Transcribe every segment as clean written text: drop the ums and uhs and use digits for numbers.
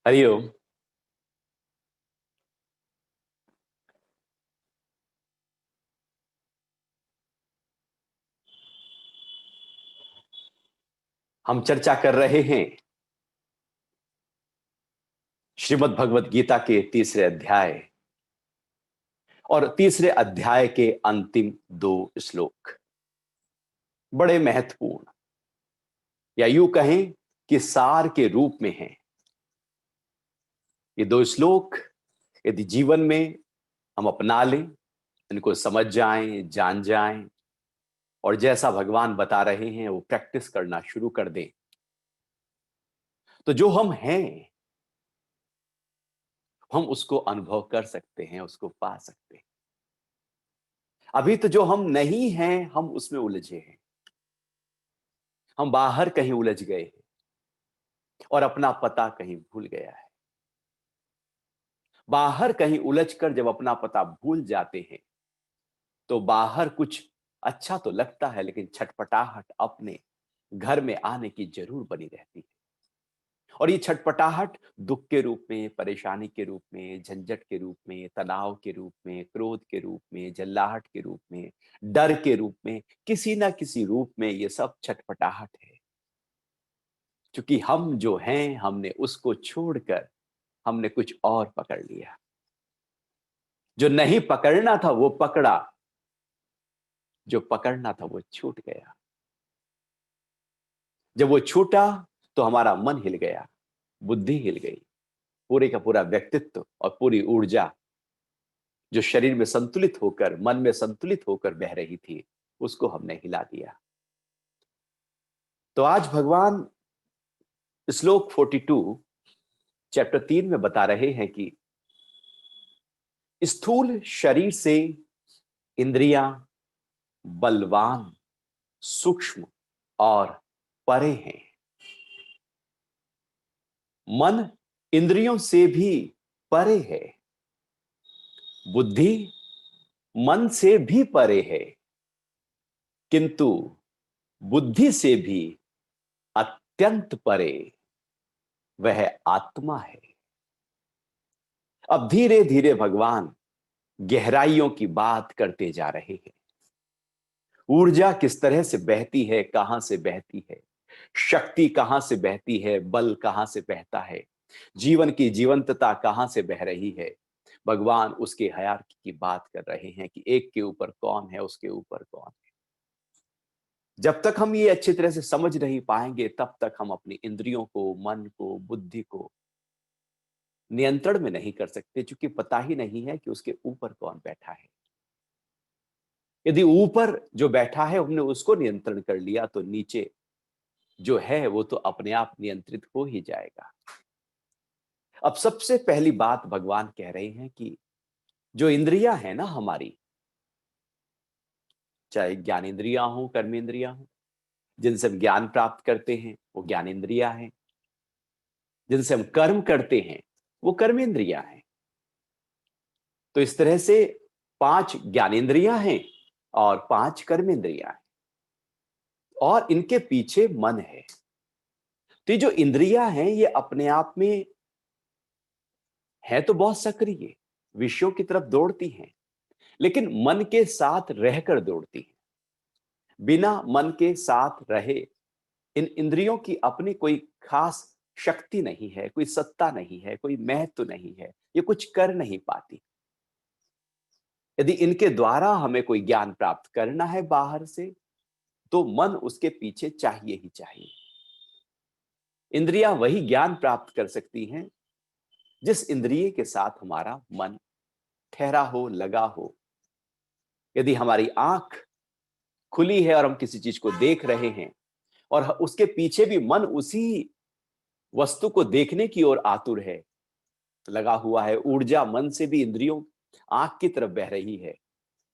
हरिओम। हम चर्चा कर रहे हैं श्रीमद् भगवत गीता के तीसरे अध्याय और तीसरे अध्याय के अंतिम दो श्लोक बड़े महत्वपूर्ण या यूं कहें कि सार के रूप में हैं। ये दो श्लोक यदि जीवन में हम अपना लें, इनको समझ जाएं, जान जाएं और जैसा भगवान बता रहे हैं वो प्रैक्टिस करना शुरू कर दें, तो जो हम हैं हम उसको अनुभव कर सकते हैं, उसको पा सकते हैं। अभी तो जो हम नहीं हैं हम उसमें उलझे हैं, हम बाहर कहीं उलझ गए हैं और अपना पता कहीं भूल गया है। बाहर कहीं उलझकर जब अपना पता भूल जाते हैं तो बाहर कुछ अच्छा तो लगता है, लेकिन छटपटाहट अपने घर में आने की जरूर बनी रहती है। और ये छटपटाहट दुख के रूप में, परेशानी के रूप में, झंझट के रूप में, तनाव के रूप में, क्रोध के रूप में, जल्लाहट के रूप में, डर के रूप में, किसी ना किसी रूप में ये सब छटपटाहट है। क्योंकि हम जो हैं हमने उसको छोड़कर हमने कुछ और पकड़ लिया। जो नहीं पकड़ना था वो पकड़ा, जो पकड़ना था वो छूट गया। जब वो छूटा तो हमारा मन हिल गया, बुद्धि हिल गई, पूरे का पूरा व्यक्तित्व और पूरी ऊर्जा जो शरीर में संतुलित होकर, मन में संतुलित होकर बह रही थी, उसको हमने हिला दिया। तो आज भगवान श्लोक 42 चैप्टर 3 में बता रहे हैं कि स्थूल शरीर से इंद्रियां बलवान, सूक्ष्म और परे हैं। मन इंद्रियों से भी परे है, बुद्धि मन से भी परे है, किंतु बुद्धि से भी अत्यंत परे वह आत्मा है। अब धीरे धीरे भगवान गहराइयों की बात करते जा रहे हैं। ऊर्जा किस तरह से बहती है, कहां से बहती है, शक्ति कहां से बहती है, बल कहां से बहता है, जीवन की जीवंतता कहां से बह रही है। भगवान उसके हायरार्की की बात कर रहे हैं कि एक के ऊपर कौन है, उसके ऊपर कौन है। जब तक हम ये अच्छी तरह से समझ नहीं पाएंगे तब तक हम अपनी इंद्रियों को, मन को, बुद्धि को नियंत्रण में नहीं कर सकते, क्योंकि पता ही नहीं है कि उसके ऊपर कौन बैठा है। यदि ऊपर जो बैठा है हमने उसको नियंत्रण कर लिया तो नीचे जो है वो तो अपने आप नियंत्रित हो ही जाएगा। अब सबसे पहली बात भगवान कह रहे हैं कि जो इंद्रियां हैं ना हमारी, चाहे ज्ञानेंद्रियां हो, कर्मेंद्रियां हो, जिनसे हम ज्ञान प्राप्त करते हैं वो ज्ञानेंद्रियां हैं, जिनसे हम कर्म करते हैं वो कर्मेंद्रियां हैं। तो इस तरह से 5 ज्ञानेंद्रियां हैं और 5 कर्मेंद्रियां हैं और इनके पीछे मन है। तो ये जो इंद्रियां हैं ये अपने आप में है तो बहुत सक्रिय, विषयों की तरफ दौड़ती हैं, लेकिन मन के साथ रहकर दौड़ती हैं। बिना मन के साथ रहे इन इंद्रियों की अपनी कोई खास शक्ति नहीं है, कोई सत्ता नहीं है, कोई महत्व नहीं है, ये कुछ कर नहीं पाती। यदि इनके द्वारा हमें कोई ज्ञान प्राप्त करना है बाहर से तो मन उसके पीछे चाहिए ही चाहिए। इंद्रियां वही ज्ञान प्राप्त कर सकती हैं जिस इंद्रिय के साथ हमारा मन ठहरा हो, लगा हो। यदि हमारी आंख खुली है और हम किसी चीज को देख रहे हैं और उसके पीछे भी मन उसी वस्तु को देखने की ओर आतुर है, लगा हुआ है, ऊर्जा मन से भी इंद्रियों आंख की तरफ बह रही है,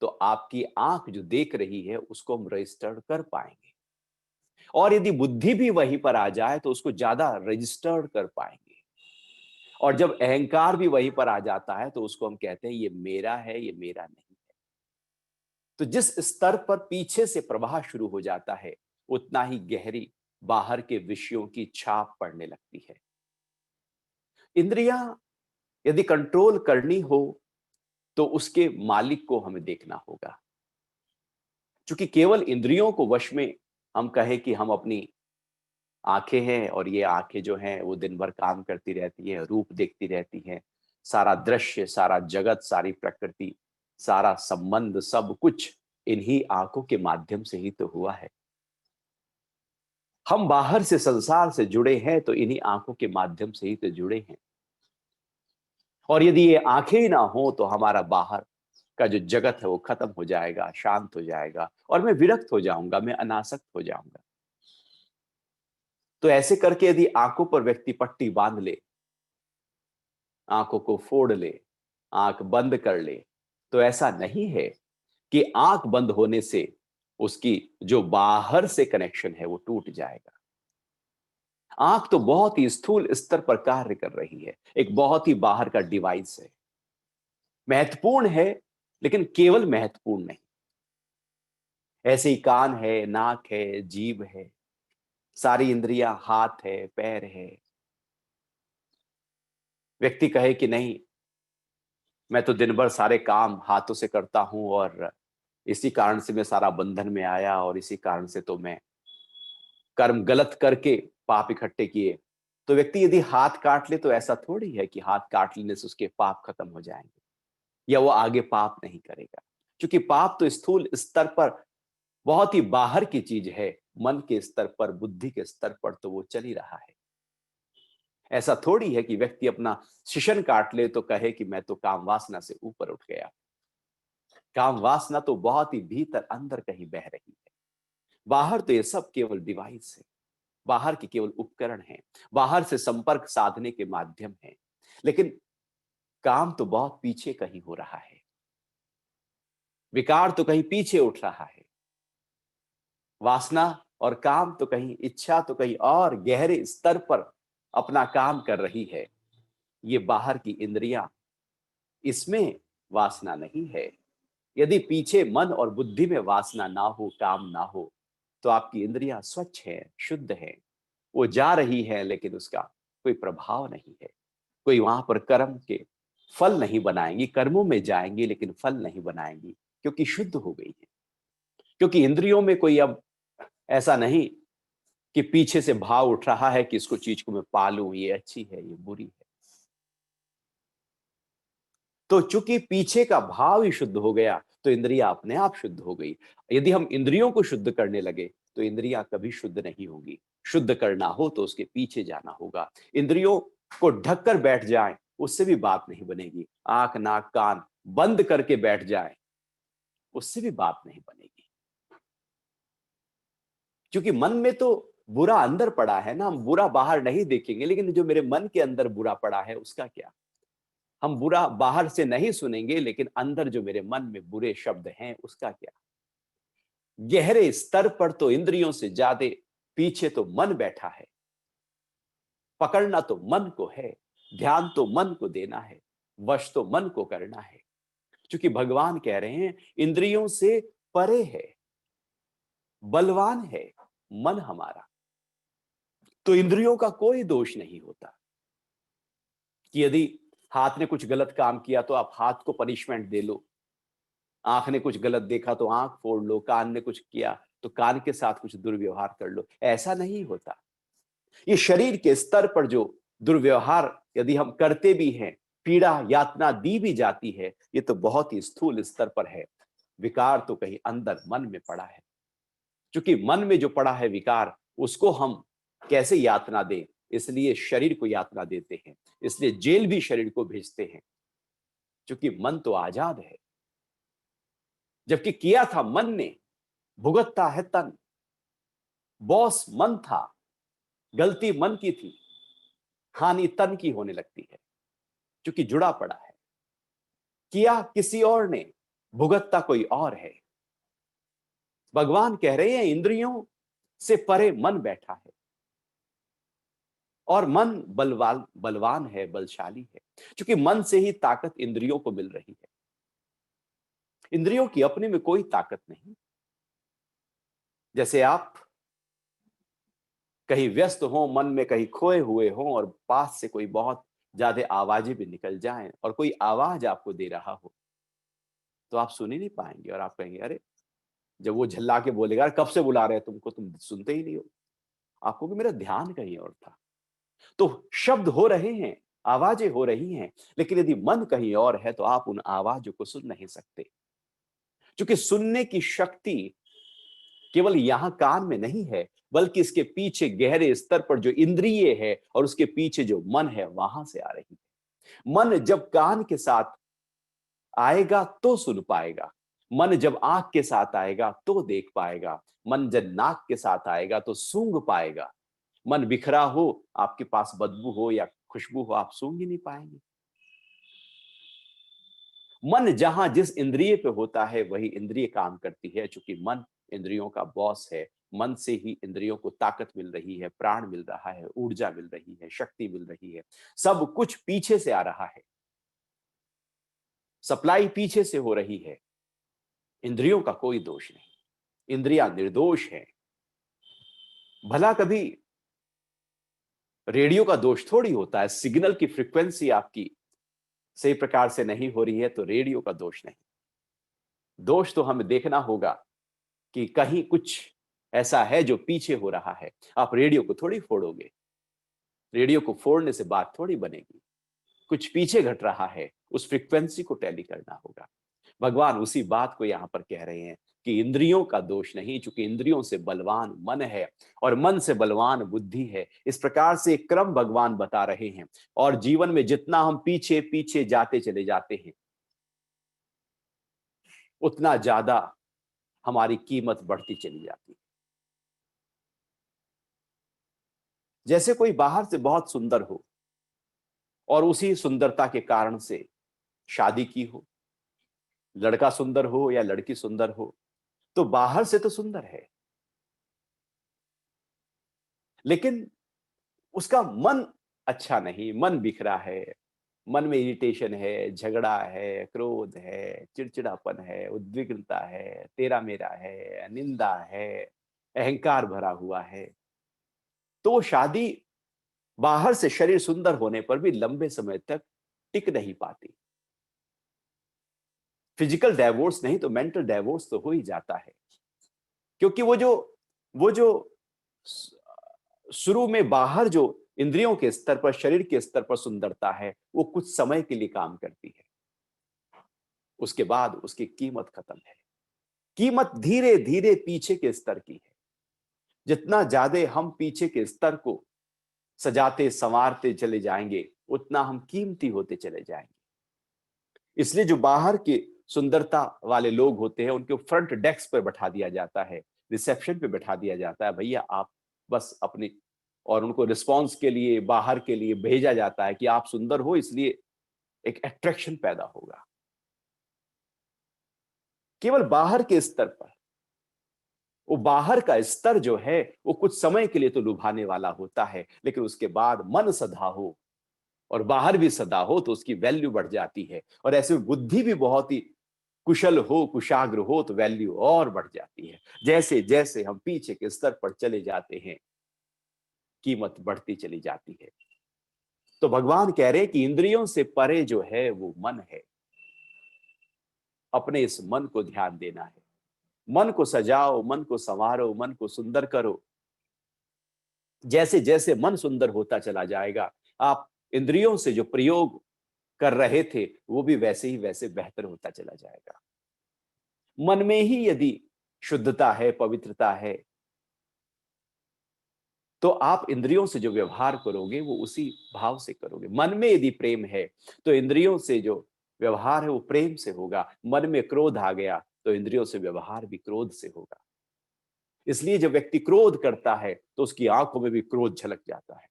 तो आपकी आंख जो देख रही है उसको हम रजिस्टर्ड कर पाएंगे। और यदि बुद्धि भी वहीं पर आ जाए तो उसको ज्यादा रजिस्टर्ड कर पाएंगे। और जब अहंकार भी वहीं पर आ जाता है तो उसको हम कहते हैं ये मेरा है, ये मेरा नहीं है। तो जिस स्तर पर पीछे से प्रवाह शुरू हो जाता है उतना ही गहरी बाहर के विषयों की छाप पड़ने लगती है। इंद्रियां यदि कंट्रोल करनी हो तो उसके मालिक को हमें देखना होगा। क्योंकि केवल इंद्रियों को वश में हम कहें कि हम अपनी आंखें हैं और ये आंखें जो हैं वो दिन भर काम करती रहती है, रूप देखती रहती हैं, सारा दृश्य, सारा जगत, सारी प्रकृति, सारा संबंध, सब कुछ इन्हीं आंखों के माध्यम से ही तो हुआ है। हम बाहर से संसार से जुड़े हैं तो इन्हीं आंखों के माध्यम से ही तो जुड़े हैं। और यदि ये आंखें ही ना हो तो हमारा बाहर का जो जगत है वो खत्म हो जाएगा, शांत हो जाएगा और मैं विरक्त हो जाऊंगा, मैं अनासक्त हो जाऊंगा। तो ऐसे करके यदि आंखों पर व्यक्ति पट्टी बांध ले, आंखों को फोड़ ले, आंख बंद कर ले, तो ऐसा नहीं है कि आंख बंद होने से उसकी जो बाहर से कनेक्शन है वो टूट जाएगा। आंख तो बहुत ही स्थूल स्तर पर कार्य कर रही है, एक बहुत ही बाहर का डिवाइस है, महत्वपूर्ण है लेकिन केवल महत्वपूर्ण नहीं। ऐसे ही कान है, नाक है, जीभ है, सारी इंद्रियां, हाथ है, पैर है। व्यक्ति कहे कि नहीं, मैं तो दिन भर सारे काम हाथों से करता हूं और इसी कारण से मैं सारा बंधन में आया और इसी कारण से तो मैं कर्म गलत करके पाप इकट्ठे किए। तो व्यक्ति यदि हाथ काट ले तो ऐसा थोड़ी है कि हाथ काट लेने से उसके पाप खत्म हो जाएंगे या वो आगे पाप नहीं करेगा। क्योंकि पाप तो स्थूल स्तर पर बहुत ही बाहर की चीज है, मन के स्तर पर, बुद्धि के स्तर पर तो वो चल ही रहा है। ऐसा थोड़ी है कि व्यक्ति अपना शिशन काट ले तो कहे कि मैं तो काम वासना से ऊपर उठ गया। काम वासना तो बहुत ही भीतर अंदर कहीं बह रही है। बाहर तो ये सब केवल डिवाइस है, बाहर के केवल उपकरण हैं, बाहर से संपर्क साधने के माध्यम हैं। लेकिन काम तो बहुत पीछे कहीं हो रहा है, विकार तो कहीं पीछे उठ रहा है, वासना और काम तो कहीं, इच्छा तो कहीं और गहरे स्तर पर अपना काम कर रही है। ये बाहर की इंद्रियां, इसमें वासना नहीं है। यदि पीछे मन और बुद्धि में वासना ना हो, काम ना हो, तो आपकी इंद्रियां स्वच्छ है, शुद्ध है, वो जा रही है लेकिन उसका कोई प्रभाव नहीं है। कोई वहां पर कर्म के फल नहीं बनाएंगी, कर्मों में जाएंगी लेकिन फल नहीं बनाएंगी, क्योंकि शुद्ध हो गई है। क्योंकि इंद्रियों में कोई अब ऐसा नहीं कि पीछे से भाव उठ रहा है कि इसको चीज को मैं पालूं, ये अच्छी है, ये बुरी है। तो चूंकि पीछे का भाव ही शुद्ध हो गया तो इंद्रियां अपने आप शुद्ध हो गई। यदि हम इंद्रियों को शुद्ध करने लगे तो इंद्रियां कभी शुद्ध नहीं होगी। शुद्ध करना हो तो उसके पीछे जाना होगा। इंद्रियों को ढक कर बैठ जाए उससे भी बात नहीं बनेगी। आंख, नाक, कान बंद करके बैठ जाए उससे भी बात नहीं बनेगी। क्योंकि मन में तो बुरा अंदर पड़ा है ना, हम बुरा बाहर नहीं देखेंगे लेकिन जो मेरे मन के अंदर बुरा पड़ा है उसका क्या। हम बुरा बाहर से नहीं सुनेंगे लेकिन अंदर जो मेरे मन में बुरे शब्द हैं उसका क्या। गहरे स्तर पर तो इंद्रियों से ज्यादा पीछे तो मन बैठा है। पकड़ना तो मन को है, ध्यान तो मन को देना है, वश तो मन को करना है। क्योंकि भगवान कह रहे हैं इंद्रियों से परे है, बलवान है मन हमारा। तो इंद्रियों का कोई दोष नहीं होता कि यदि हाथ ने कुछ गलत काम किया तो आप हाथ को पनिशमेंट दे लो, आंख ने कुछ गलत देखा तो आंख फोड़ लो, कान ने कुछ किया तो कान के साथ कुछ दुर्व्यवहार कर लो। ऐसा नहीं होता। ये शरीर के स्तर पर जो दुर्व्यवहार यदि हम करते भी हैं, पीड़ा यातना दी भी जाती है, ये तो बहुत ही स्थूल स्तर पर है। विकार तो कहीं अंदर मन में पड़ा है। क्योंकि मन में जो पड़ा है विकार, उसको हम कैसे यातना दें, इसलिए शरीर को यातना देते हैं, इसलिए जेल भी शरीर को भेजते हैं। क्योंकि मन तो आजाद है, जबकि किया था मन ने, भुगतता है तन। बॉस मन था, गलती मन की थी, हानि तन की होने लगती है क्योंकि जुड़ा पड़ा है। किया किसी और ने, भुगतता कोई और है। भगवान कह रहे हैं इंद्रियों से परे मन बैठा है और मन बलवान है, बलशाली है। क्योंकि मन से ही ताकत इंद्रियों को मिल रही है। इंद्रियों की अपने में कोई ताकत नहीं। जैसे आप कहीं व्यस्त हो, मन में कहीं खोए हुए हो और पास से कोई बहुत ज्यादा आवाजें भी निकल जाएं और कोई आवाज आपको दे रहा हो तो आप सुन ही नहीं पाएंगे और आप कहेंगे अरे, जब वो झल्ला के बोलेगा अरे कब से बुला रहे हैं तुमको, तुम सुनते ही नहीं हो, आपको कि मेरा ध्यान कहीं और था। तो शब्द हो रहे हैं, आवाजें हो रही हैं, लेकिन यदि मन कहीं और है तो आप उन आवाजों को सुन नहीं सकते। क्योंकि सुनने की शक्ति केवल यहां कान में नहीं है, बल्कि इसके पीछे गहरे स्तर पर जो इंद्रिय है और उसके पीछे जो मन है वहां से आ रही है। मन जब कान के साथ आएगा तो सुन पाएगा, मन जब आंख के साथ आएगा तो देख पाएगा, मन जब नाक के साथ आएगा तो सूंघ पाएगा। मन बिखरा हो, आपके पास बदबू हो या खुशबू हो, आप सूंघ ही नहीं पाएंगे। मन जहां जिस इंद्रिय पे होता है वही इंद्रिय काम करती है। चूंकि मन इंद्रियों का बॉस है, मन से ही इंद्रियों को ताकत मिल रही है, प्राण मिल रहा है, ऊर्जा मिल रही है, शक्ति मिल रही है। सब कुछ पीछे से आ रहा है, सप्लाई पीछे से हो रही है। इंद्रियों का कोई दोष नहीं, इंद्रियां निर्दोष है। भला कभी रेडियो का दोष थोड़ी होता है, सिग्नल की फ्रीक्वेंसी आपकी सही प्रकार से नहीं हो रही है तो रेडियो का दोष नहीं। दोष तो हमें देखना होगा कि कहीं कुछ ऐसा है जो पीछे हो रहा है। आप रेडियो को थोड़ी फोड़ोगे, रेडियो को फोड़ने से बात थोड़ी बनेगी। कुछ पीछे घट रहा है, उस फ्रीक्वेंसी को टैली करना होगा। भगवान उसी बात को यहां पर कह रहे हैं कि इंद्रियों का दोष नहीं, चूंकि इंद्रियों से बलवान मन है और मन से बलवान बुद्धि है। इस प्रकार से एक क्रम भगवान बता रहे हैं। और जीवन में जितना हम पीछे पीछे जाते चले जाते हैं, उतना ज्यादा हमारी कीमत बढ़ती चली जाती है। जैसे कोई बाहर से बहुत सुंदर हो और उसी सुंदरता के कारण से शादी की हो, लड़का सुंदर हो या लड़की सुंदर हो, तो बाहर से तो सुंदर है, लेकिन उसका मन अच्छा नहीं, मन बिखरा है, मन में इरिटेशन है, झगड़ा है, क्रोध है, चिड़चिड़ापन है, उद्विग्नता है, तेरा मेरा है, निंदा है, अहंकार भरा हुआ है। तो शादी बाहर से शरीर सुंदर होने पर भी लंबे समय तक टिक नहीं पाती। फिजिकल डाइवोर्स नहीं तो मेंटल डाइवोर्स तो हो ही जाता है। क्योंकि वो जो शुरू में बाहर जो इंद्रियों के स्तर पर, शरीर के स्तर पर सुंदरता है, वो कुछ समय के लिए काम करती है, उसके बाद उसकी कीमत खत्म है। कीमत धीरे धीरे पीछे के स्तर की है। जितना ज्यादा हम पीछे के स्तर को सजाते संवारते चले जाएंगे, उतना हम कीमती होते चले जाएंगे। इसलिए जो बाहर के सुंदरता वाले लोग होते हैं उनको फ्रंट डेस्क पर बैठा दिया जाता है, रिसेप्शन पे बैठा दिया जाता है, भैया आप बस अपनी, और उनको रिस्पॉन्स के लिए बाहर के लिए भेजा जाता है कि आप सुंदर हो, इसलिए एक अट्रैक्शन पैदा होगा। केवल बाहर के स्तर पर, वो बाहर का स्तर जो है वो कुछ समय के लिए तो लुभाने वाला होता है, लेकिन उसके बाद मन सधा हो और बाहर भी सदा हो तो उसकी वैल्यू बढ़ जाती है। और ऐसे में बुद्धि भी बहुत ही कुशल हो, कुशाग्र हो तो वैल्यू और बढ़ जाती है। जैसे जैसे हम पीछे के स्तर पर चले जाते हैं, कीमत बढ़ती चली जाती है। तो भगवान कह रहे हैं कि इंद्रियों से परे जो है वो मन है। अपने इस मन को ध्यान देना है। मन को सजाओ, मन को संवारो, मन को सुंदर करो। जैसे जैसे मन सुंदर होता चला जाएगा, आप इंद्रियों से जो प्रयोग कर रहे थे वो भी वैसे ही वैसे बेहतर होता चला जाएगा। मन में ही यदि शुद्धता है, पवित्रता है, तो आप इंद्रियों से जो व्यवहार करोगे वो उसी भाव से करोगे। मन में यदि प्रेम है तो इंद्रियों से जो व्यवहार है वो प्रेम से होगा। मन में क्रोध आ गया तो इंद्रियों से व्यवहार भी क्रोध से होगा। इसलिए जब व्यक्ति क्रोध करता है तो उसकी आंखों में भी क्रोध झलक जाता है,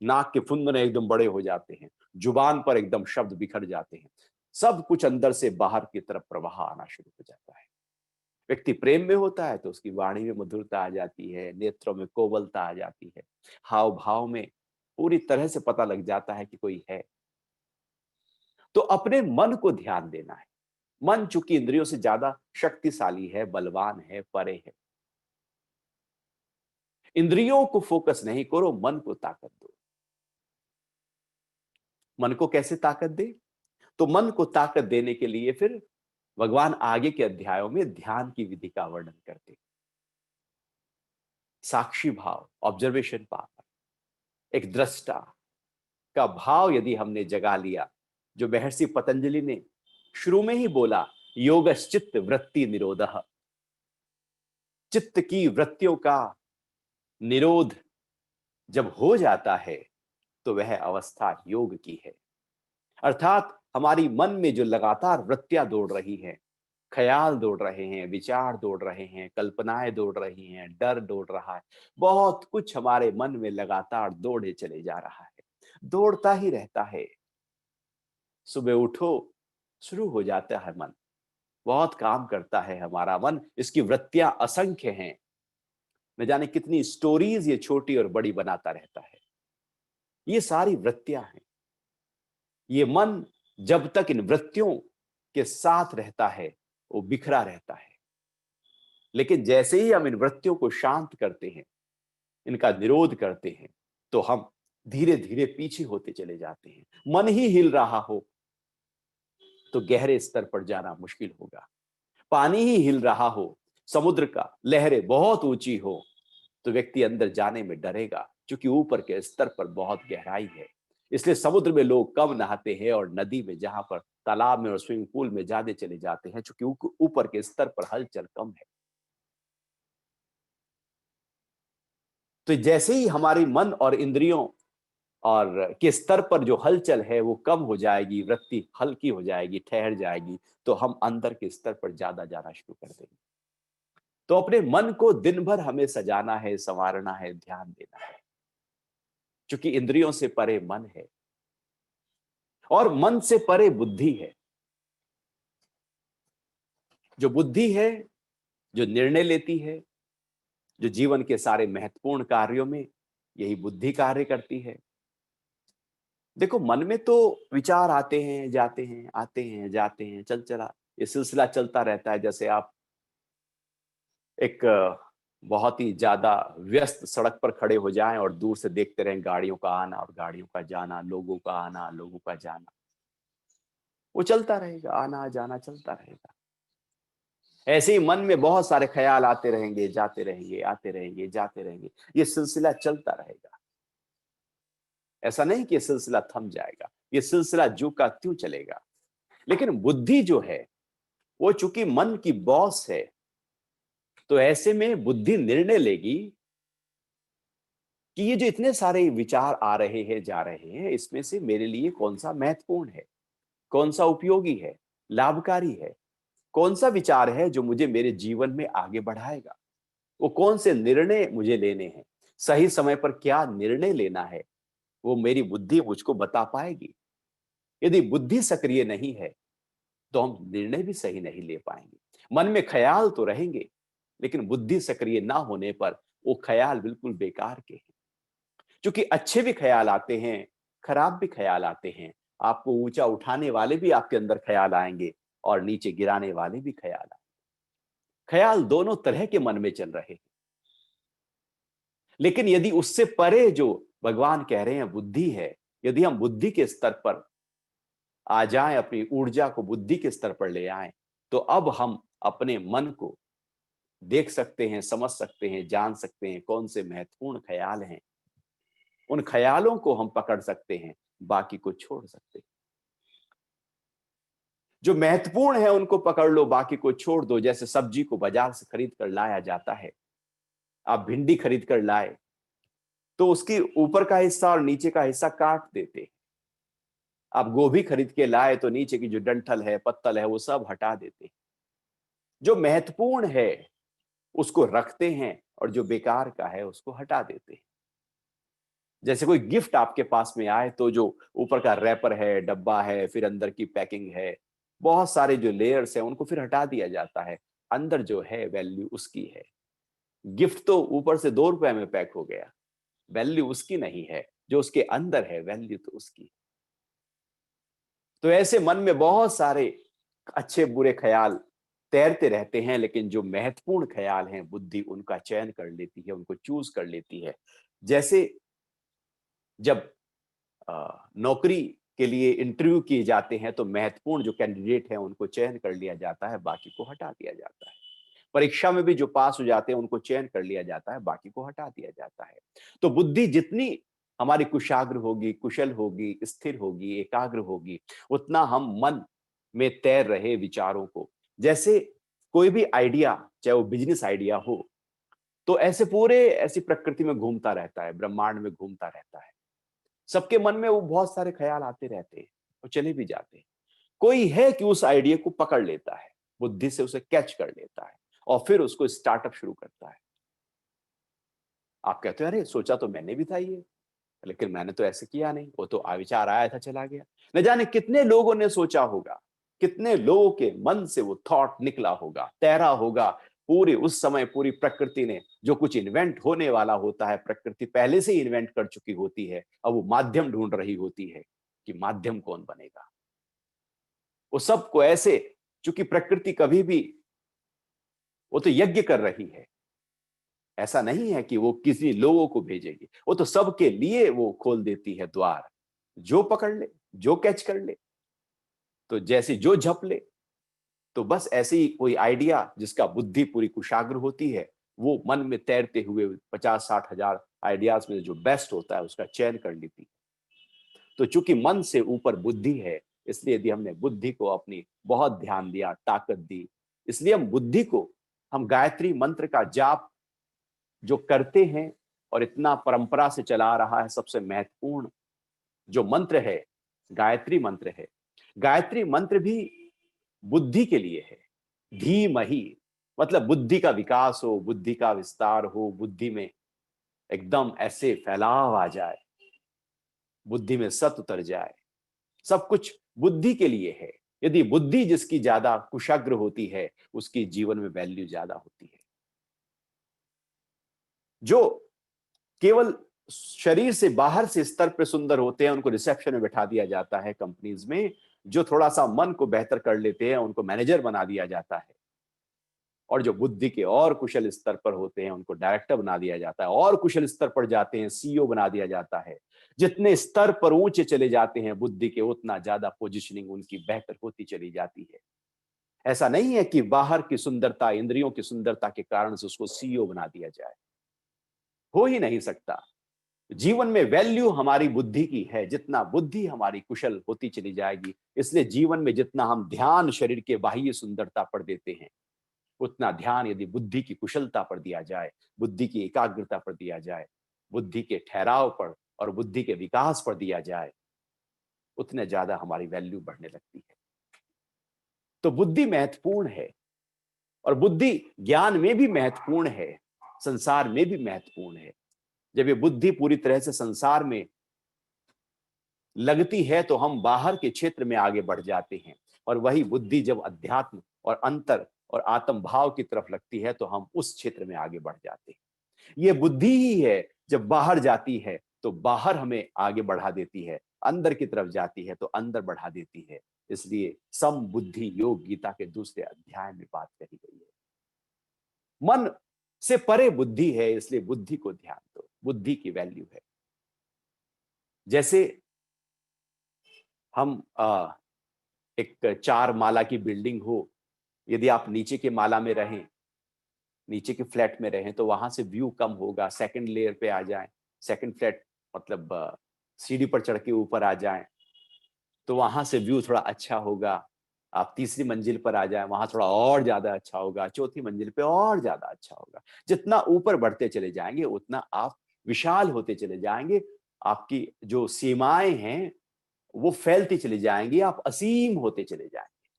नाक के फुंदने एकदम बड़े हो जाते हैं, जुबान पर एकदम शब्द बिखर जाते हैं, सब कुछ अंदर से बाहर की तरफ प्रवाह आना शुरू हो जाता है। व्यक्ति प्रेम में होता है तो उसकी वाणी में मधुरता आ जाती है, नेत्रों में कोमलता आ जाती है, हाव भाव में पूरी तरह से पता लग जाता है कि कोई है। तो अपने मन को ध्यान देना है। मन चूंकि इंद्रियों से ज्यादा शक्तिशाली है, बलवान है, परे है। इंद्रियों को फोकस नहीं करो, मन को ताकत दो। मन को कैसे ताकत दे? तो मन को ताकत देने के लिए फिर भगवान आगे के अध्यायों में ध्यान की विधि का वर्णन करते। साक्षी भाव, ऑब्जर्वेशन पावर, एक दृष्टा का भाव यदि हमने जगा लिया, जो महर्षि पतंजलि ने शुरू में ही बोला, योगश्चित्त वृत्ति निरोधः, चित्त की वृत्तियों का निरोध जब हो जाता है तो वह अवस्था योग की है। अर्थात हमारी मन में जो लगातार वृत्तियां दौड़ रही हैं, ख्याल दौड़ रहे हैं, विचार दौड़ रहे हैं, कल्पनाएं दौड़ रही हैं, डर दौड़ रहा है, बहुत कुछ हमारे मन में लगातार दौड़े चले जा रहा है, दौड़ता ही रहता है। सुबह उठो, शुरू हो जाता है मन, बहुत काम करता है हमारा मन, इसकी वृत्तियां असंख्य हैं, न जाने कितनी स्टोरीज ये छोटी और बड़ी बनाता रहता है। ये सारी वृत्तियां हैं। ये मन जब तक इन वृत्तियों के साथ रहता है वो बिखरा रहता है, लेकिन जैसे ही हम इन वृत्तियों को शांत करते हैं, इनका निरोध करते हैं, तो हम धीरे धीरे पीछे होते चले जाते हैं। मन ही हिल रहा हो तो गहरे स्तर पर जाना मुश्किल होगा। पानी ही हिल रहा हो, समुद्र का लहरें बहुत ऊंची हो, तो व्यक्ति अंदर जाने में डरेगा, क्योंकि ऊपर के स्तर पर बहुत गहराई है। इसलिए समुद्र में लोग कम नहाते हैं और नदी में, जहां पर तालाब में और स्विमिंग पूल में ज्यादा चले जाते हैं, क्योंकि ऊपर के स्तर पर हलचल कम है। तो जैसे ही हमारी मन और इंद्रियों और के स्तर पर जो हलचल है वो कम हो जाएगी, वृत्ति हल्की हो जाएगी, ठहर जाएगी, तो हम अंदर के स्तर पर ज्यादा जाना शुरू कर देंगे। तो अपने मन को दिन भर हमें सजाना है, संवारना है, ध्यान देना है, क्योंकि इंद्रियों से परे मन है और मन से परे बुद्धि है। जो बुद्धि है, जो निर्णय लेती है, जो जीवन के सारे महत्वपूर्ण कार्यों में यही बुद्धि कार्य करती है। देखो, मन में तो विचार आते हैं जाते हैं, आते हैं जाते हैं, चल चला ये सिलसिला चलता रहता है। जैसे आप एक बहुत ही ज्यादा व्यस्त सड़क पर खड़े हो जाएं और दूर से देखते रहें गाड़ियों का आना और गाड़ियों का जाना, लोगों का आना, लोगों का जाना, वो चलता रहेगा, आना जाना चलता रहेगा। ऐसे ही मन में बहुत सारे ख्याल आते रहेंगे, जाते रहेंगे, आते रहेंगे, जाते रहेंगे, ये सिलसिला चलता रहेगा। ऐसा नहीं कि ये सिलसिला थम जाएगा, ये सिलसिला ज्यों का त्यों चलेगा। लेकिन बुद्धि जो है वो चूंकि मन की बॉस है, तो ऐसे में बुद्धि निर्णय लेगी कि ये जो इतने सारे विचार आ रहे हैं जा रहे हैं, इसमें से मेरे लिए कौन सा महत्वपूर्ण है, कौन सा उपयोगी है, लाभकारी है, कौन सा विचार है जो मुझे मेरे जीवन में आगे बढ़ाएगा। वो कौन से निर्णय मुझे लेने हैं, सही समय पर क्या निर्णय लेना है, वो मेरी बुद्धि मुझको बता पाएगी। यदि बुद्धि सक्रिय नहीं है तो हम निर्णय भी सही नहीं ले पाएंगे। मन में ख्याल तो रहेंगे, लेकिन बुद्धि सक्रिय ना होने पर वो ख्याल बिल्कुल बेकार के हैं। क्योंकि अच्छे भी ख्याल आते हैं, खराब भी ख्याल आते हैं। आपको ऊंचा उठाने वाले भी आपके अंदर ख्याल आएंगे और नीचे गिराने वाले भी ख्याल आएंगे। ख्याल दोनों तरह के मन में चल रहे हैं। लेकिन यदि उससे परे जो भगवान कह रहे हैं बुद्धि है, यदि हम बुद्धि के स्तर पर आ जाएं, अपनी ऊर्जा को बुद्धि के स्तर पर ले आएं, तो अब हम अपने मन को देख सकते हैं, समझ सकते हैं, जान सकते हैं कौन से महत्वपूर्ण ख्याल हैं। उन ख्यालों को हम पकड़ सकते हैं, बाकी को छोड़ सकते हैं। जो महत्वपूर्ण है उनको पकड़ लो, बाकी को छोड़ दो। जैसे सब्जी को बाजार से खरीद कर लाया जाता है, आप भिंडी खरीद कर लाए तो उसकी ऊपर का हिस्सा और नीचे का हिस्सा काट देते। आप गोभी खरीद के लाए तो नीचे की जो डंठल है, पत्तल है, वो सब हटा देते। जो महत्वपूर्ण है उसको रखते हैं और जो बेकार का है उसको हटा देते हैं। जैसे कोई गिफ्ट आपके पास में आए तो जो ऊपर का रैपर है, डब्बा है, फिर अंदर की पैकिंग है, बहुत सारे जो लेयर्स हैं उनको फिर हटा दिया जाता है। अंदर जो है वैल्यू उसकी है। गिफ्ट तो ऊपर से 2 रुपए में पैक हो गया, वैल्यू उसकी नहीं है, जो उसके अंदर है वैल्यू तो उसकी। तो ऐसे मन में बहुत सारे अच्छे बुरे ख्याल तैरते रहते हैं, लेकिन जो महत्वपूर्ण ख्याल हैं बुद्धि उनका चयन कर लेती है, उनको चूज कर लेती है। जैसे जब नौकरी के लिए इंटरव्यू किए जाते हैं तो महत्वपूर्ण जो कैंडिडेट हैं उनको चयन कर लिया जाता है, बाकी को हटा दिया जाता है। परीक्षा में भी जो पास हो जाते हैं उनको चयन कर लिया जाता है, बाकी को हटा दिया जाता है। तो बुद्धि जितनी हमारी कुशाग्र होगी, कुशल होगी, स्थिर होगी, एकाग्र होगी, उतना हम मन में तैर रहे विचारों को, जैसे कोई भी आइडिया, चाहे वो बिजनेस आइडिया हो, तो ऐसे पूरे ऐसी प्रकृति में घूमता रहता है, ब्रह्मांड में घूमता रहता है। सबके मन में वो बहुत सारे ख्याल आते रहते हैं और चले भी जाते हैं। कोई है कि उस आइडिया को पकड़ लेता है, बुद्धि से उसे कैच कर लेता है और फिर उसको स्टार्टअप शुरू करता है। आप कहते हो अरे सोचा तो मैंने भी था ये, लेकिन मैंने तो ऐसे किया नहीं, वो तो विचार आया था चला गया। न जाने कितने लोगों ने सोचा होगा, कितने लोगों के मन से वो थॉट निकला होगा, तैरा होगा। पूरे उस समय पूरी प्रकृति ने जो कुछ इन्वेंट होने वाला होता है, प्रकृति पहले से ही इन्वेंट कर चुकी होती है। अब वो माध्यम ढूंढ रही होती है कि माध्यम कौन बनेगा। वो सबको ऐसे, चूंकि प्रकृति कभी भी, वो तो यज्ञ कर रही है, ऐसा नहीं है कि वो किसी लोगों को भेजेगी, वो तो सबके लिए वो खोल देती है द्वार। जो पकड़ ले, जो कैच कर ले, तो जैसे जो झप ले। तो बस ऐसे ही कोई आइडिया जिसका बुद्धि पूरी कुशाग्र होती है, वो मन में तैरते हुए 50-60 हजार आइडियाज में जो बेस्ट होता है उसका चयन कर लेती है। तो चूंकि मन से ऊपर बुद्धि है, इसलिए यदि हमने बुद्धि को अपनी बहुत ध्यान दिया, ताकत दी, इसलिए हम बुद्धि को, हम गायत्री मंत्र का जाप जो करते हैं और इतना परंपरा से चला आ रहा है, सबसे महत्वपूर्ण जो मंत्र है गायत्री मंत्र है। गायत्री मंत्र भी बुद्धि के लिए है। धीमहि, मतलब बुद्धि का विकास हो, बुद्धि का विस्तार हो, बुद्धि में एकदम ऐसे फैलाव आ जाए, बुद्धि में सत उतर जाए, सब कुछ बुद्धि के लिए है। यदि बुद्धि जिसकी ज्यादा कुशाग्र होती है, उसकी जीवन में वैल्यू ज्यादा होती है। जो केवल शरीर से बाहर से स्तर पे सुंदर होते हैं, उनको रिसेप्शन में बैठा दिया जाता है कंपनीज में। जो थोड़ा सा मन को बेहतर कर लेते हैं, उनको मैनेजर बना दिया जाता है। और जो बुद्धि के और कुशल स्तर पर होते हैं, उनको डायरेक्टर बना दिया जाता है। और कुशल स्तर पर जाते हैं, सीईओ बना दिया जाता है। जितने स्तर पर ऊंचे चले जाते हैं बुद्धि के, उतना ज्यादा पोजीशनिंग उनकी बेहतर होती चली जाती है। ऐसा नहीं है कि बाहर की सुंदरता, इंद्रियों की सुंदरता के कारण से उसको सीईओ बना दिया जाए, हो ही नहीं सकता। जीवन में वैल्यू हमारी बुद्धि की है। जितना बुद्धि हमारी कुशल होती चली जाएगी, इसलिए जीवन में जितना हम ध्यान शरीर के बाह्य सुंदरता पर देते हैं, उतना ध्यान यदि बुद्धि की कुशलता पर दिया जाए, बुद्धि की एकाग्रता पर दिया जाए, बुद्धि के ठहराव पर और बुद्धि के विकास पर दिया जाए, उतने ज्यादा हमारी वैल्यू बढ़ने लगती है। तो बुद्धि महत्वपूर्ण है, और बुद्धि ज्ञान में भी महत्वपूर्ण है, संसार में भी महत्वपूर्ण है। जब ये बुद्धि पूरी तरह से संसार में लगती है तो हम बाहर के क्षेत्र में आगे बढ़ जाते हैं, और वही बुद्धि जब अध्यात्म और अंतर और आत्म भाव की तरफ लगती है तो हम उस क्षेत्र में आगे बढ़ जाते हैं। ये बुद्धि ही है, जब बाहर जाती है तो बाहर हमें आगे बढ़ा देती है, अंदर की तरफ जाती है तो अंदर बढ़ा देती है। इसलिए सम बुद्धि योग गीता के दूसरे अध्याय में बात कही गई है। मन से परे बुद्धि है, इसलिए बुद्धि को ध्यान दो, बुद्धि की वैल्यू है। जैसे हम एक 4 माला की बिल्डिंग हो, यदि आप नीचे के माला में रहें, नीचे के फ्लैट में रहें, तो वहां से व्यू कम होगा। सेकंड लेयर पे आ जाएं, सेकंड फ्लैट मतलब सीढ़ी पर चढ़ के ऊपर आ जाएं, तो वहां से व्यू थोड़ा अच्छा होगा। आप तीसरी मंजिल पर आ जाएं, वहां थोड़ा और ज्यादा अच्छा होगा। चौथी मंजिल पे और ज्यादा अच्छा होगा। जितना ऊपर बढ़ते चले जाएंगे, उतना आप विशाल होते चले जाएंगे। आपकी जो सीमाएं हैं वो फैलती चली जाएंगी, आप असीम होते चले जाएंगे,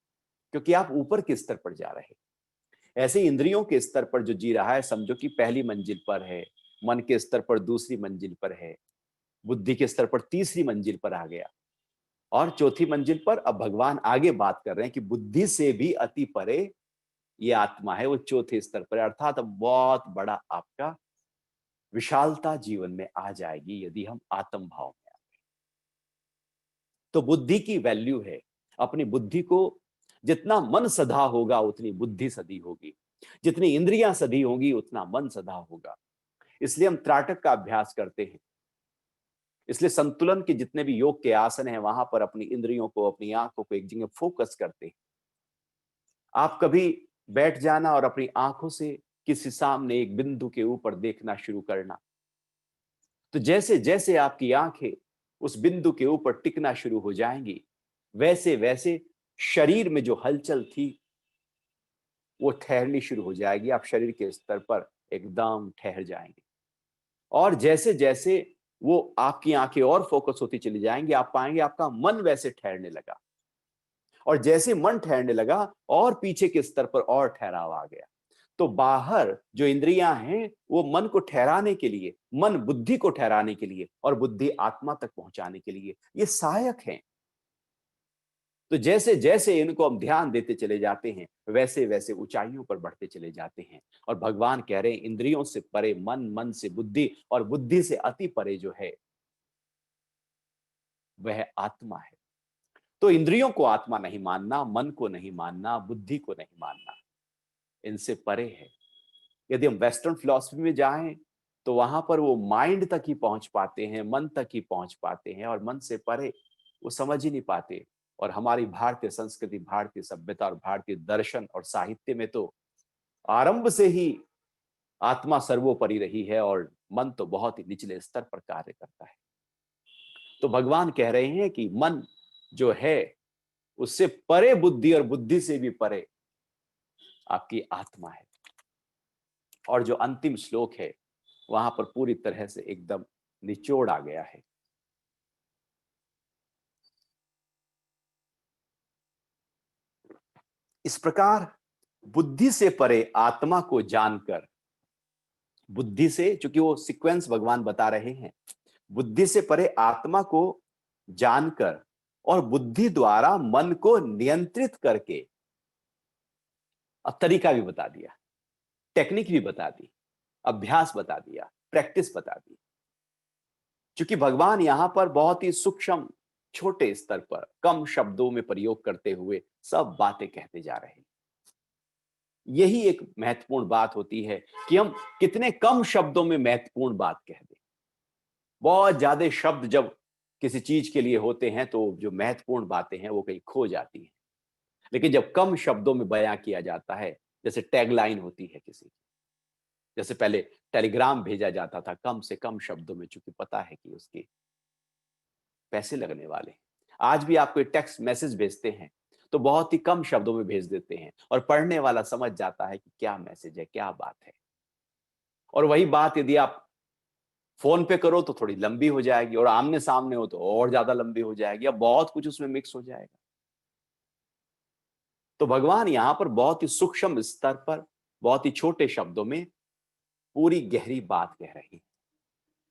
क्योंकि आप ऊपर के स्तर पर जा रहे हैं। ऐसे इंद्रियों के स्तर पर जो जी रहा है, समझो कि पहली मंजिल पर है, मन के स्तर पर दूसरी मंजिल पर है, बुद्धि के स्तर पर तीसरी मंजिल पर आ गया, और चौथी मंजिल पर अब भगवान आगे बात कर रहे हैं कि बुद्धि से भी अति परे ये आत्मा है, वो चौथे स्तर पर है। अर्थात अब बहुत बड़ा आपका विशालता जीवन में आ जाएगी यदि हम आत्म भाव में। तो बुद्धि की वैल्यू है। अपनी बुद्धि को, जितना मन सधा होगा उतनी बुद्धि सधी होगी, जितनी इंद्रियां सधी होंगी उतना मन सधा होगा। इसलिए हम त्राटक का अभ्यास करते हैं। इसलिए संतुलन के जितने भी योग के आसन हैं वहां पर अपनी इंद्रियों को, अपनी आंखों को एक जगह फोकस करते हैं। आप कभी बैठ जाना और अपनी आंखों से किसी सामने एक बिंदु के ऊपर देखना शुरू करना। तो जैसे जैसे आपकी आंखें उस बिंदु के ऊपर टिकना शुरू हो जाएंगी, वैसे वैसे शरीर में जो हलचल थी वो ठहरनी शुरू हो जाएगी। आप शरीर के स्तर पर एकदम ठहर जाएंगे और जैसे जैसे वो आपकी आंखें और फोकस होती चली जाएंगी, आप पाएंगे आपका मन वैसे ठहरने लगा। और जैसे मन ठहरने लगा और पीछे के स्तर पर और ठहराव आ गया। तो बाहर जो इंद्रियां हैं वो मन को ठहराने के लिए, मन बुद्धि को ठहराने के लिए और बुद्धि आत्मा तक पहुंचाने के लिए ये सहायक हैं। तो जैसे जैसे इनको हम ध्यान देते चले जाते हैं वैसे वैसे ऊंचाइयों पर बढ़ते चले जाते हैं। और भगवान कह रहे हैं इंद्रियों से परे मन, मन से बुद्धि और बुद्धि से अति परे जो है वह आत्मा है। तो इंद्रियों को आत्मा नहीं मानना, मन को नहीं मानना, बुद्धि को नहीं मानना, इनसे परे है। यदि हम वेस्टर्न फिलॉसफी में जाएं तो वहां पर वो माइंड तक ही पहुंच पाते हैं, मन तक ही पहुंच पाते हैं और मन से परे वो समझ ही नहीं पाते। और हमारी भारतीय संस्कृति, भारतीय सभ्यता और भारतीय दर्शन और साहित्य में तो आरंभ से ही आत्मा सर्वोपरि रही है और मन तो बहुत ही निचले स्तर पर कार्य करता है। तो भगवान कह रहे हैं कि मन जो है उससे परे बुद्धि और बुद्धि से भी परे आपकी आत्मा है। और जो अंतिम श्लोक है वहां पर पूरी तरह से एकदम निचोड़ आ गया है। इस प्रकार बुद्धि से परे आत्मा को जानकर, बुद्धि से, चूंकि वो सीक्वेंस भगवान बता रहे हैं, बुद्धि से परे आत्मा को जानकर और बुद्धि द्वारा मन को नियंत्रित करके, अब तरीका भी बता दिया, टेक्निक भी बता दी, अभ्यास बता दिया, प्रैक्टिस बता दी। क्योंकि भगवान यहां पर बहुत ही सूक्ष्म छोटे स्तर पर कम शब्दों में प्रयोग करते हुए सब बातें कहते जा रहे हैं। यही एक महत्वपूर्ण बात होती है कि हम कितने कम शब्दों में महत्वपूर्ण बात कह दें। बहुत ज्यादा शब्द जब किसी चीज के लिए होते हैं तो जो महत्वपूर्ण बातें हैं वो कहीं खो जाती हैं। लेकिन जब कम शब्दों में बयां किया जाता है, जैसे टैगलाइन होती है किसी की, जैसे पहले टेलीग्राम भेजा जाता था कम से कम शब्दों में, चूंकि पता है कि उसके पैसे लगने वाले। आज भी आपको टेक्स्ट मैसेज भेजते हैं तो बहुत ही कम शब्दों में भेज देते हैं और पढ़ने वाला समझ जाता है कि क्या मैसेज है, क्या बात है। और वही बात यदि आप फोन पे करो तो थोड़ी लंबी हो जाएगी और आमने सामने हो तो और ज्यादा लंबी हो जाएगी, या बहुत कुछ उसमें मिक्स हो जाएगा। तो भगवान यहां पर बहुत ही सूक्ष्म स्तर पर बहुत ही छोटे शब्दों में पूरी गहरी बात कह रही है।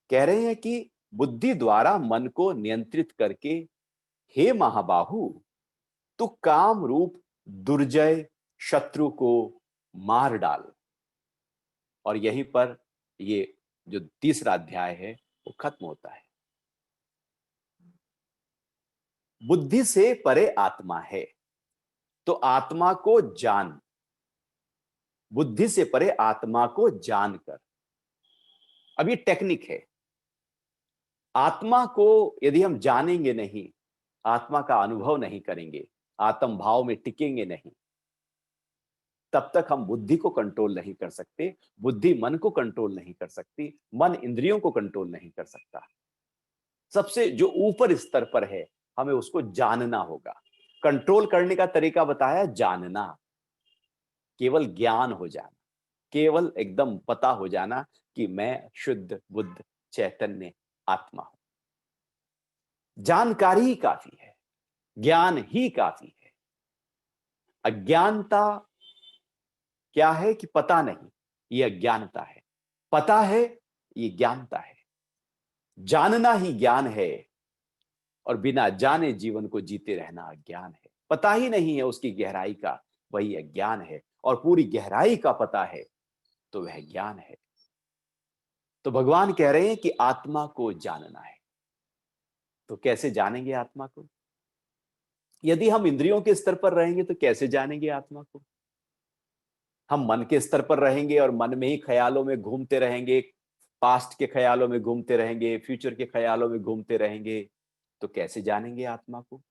कह रहे हैं कि बुद्धि द्वारा मन को नियंत्रित करके हे महाबाहु तू काम रूप दुर्जय शत्रु को मार डाल। और यहीं पर ये जो तीसरा अध्याय है वो खत्म होता है। बुद्धि से परे आत्मा है तो आत्मा को जान, बुद्धि से परे आत्मा को जानकर। अब ये टेक्निक है। आत्मा को यदि हम जानेंगे नहीं, आत्मा का अनुभव नहीं करेंगे, आत्म भाव में टिकेंगे नहीं, तब तक हम बुद्धि को कंट्रोल नहीं कर सकते, बुद्धि मन को कंट्रोल नहीं कर सकती, मन इंद्रियों को कंट्रोल नहीं कर सकता। सबसे जो ऊपर स्तर पर है हमें उसको जानना होगा। कंट्रोल करने का तरीका बताया, जानना, केवल ज्ञान हो जाना, केवल एकदम पता हो जाना कि मैं शुद्ध बुद्ध चैतन्य आत्मा हूं। जानकारी ही काफी है, ज्ञान ही काफी है। अज्ञानता क्या है कि पता नहीं, ये अज्ञानता है। पता है, ये ज्ञानता है। जानना ही ज्ञान है और बिना जाने जीवन को जीते रहना अज्ञान है। पता ही नहीं है उसकी गहराई का, वही अज्ञान है। और पूरी गहराई का पता है तो वह ज्ञान है। तो भगवान कह रहे हैं कि आत्मा को जानना है। तो कैसे जानेंगे आत्मा को? यदि हम इंद्रियों के स्तर पर रहेंगे तो कैसे जानेंगे आत्मा को? हम मन के स्तर पर रहेंगे और मन में ही ख्यालों में घूमते रहेंगे, पास्ट के ख्यालों में घूमते रहेंगे, फ्यूचर के ख्यालों में घूमते रहेंगे, तो कैसे जानेंगे आत्मा को?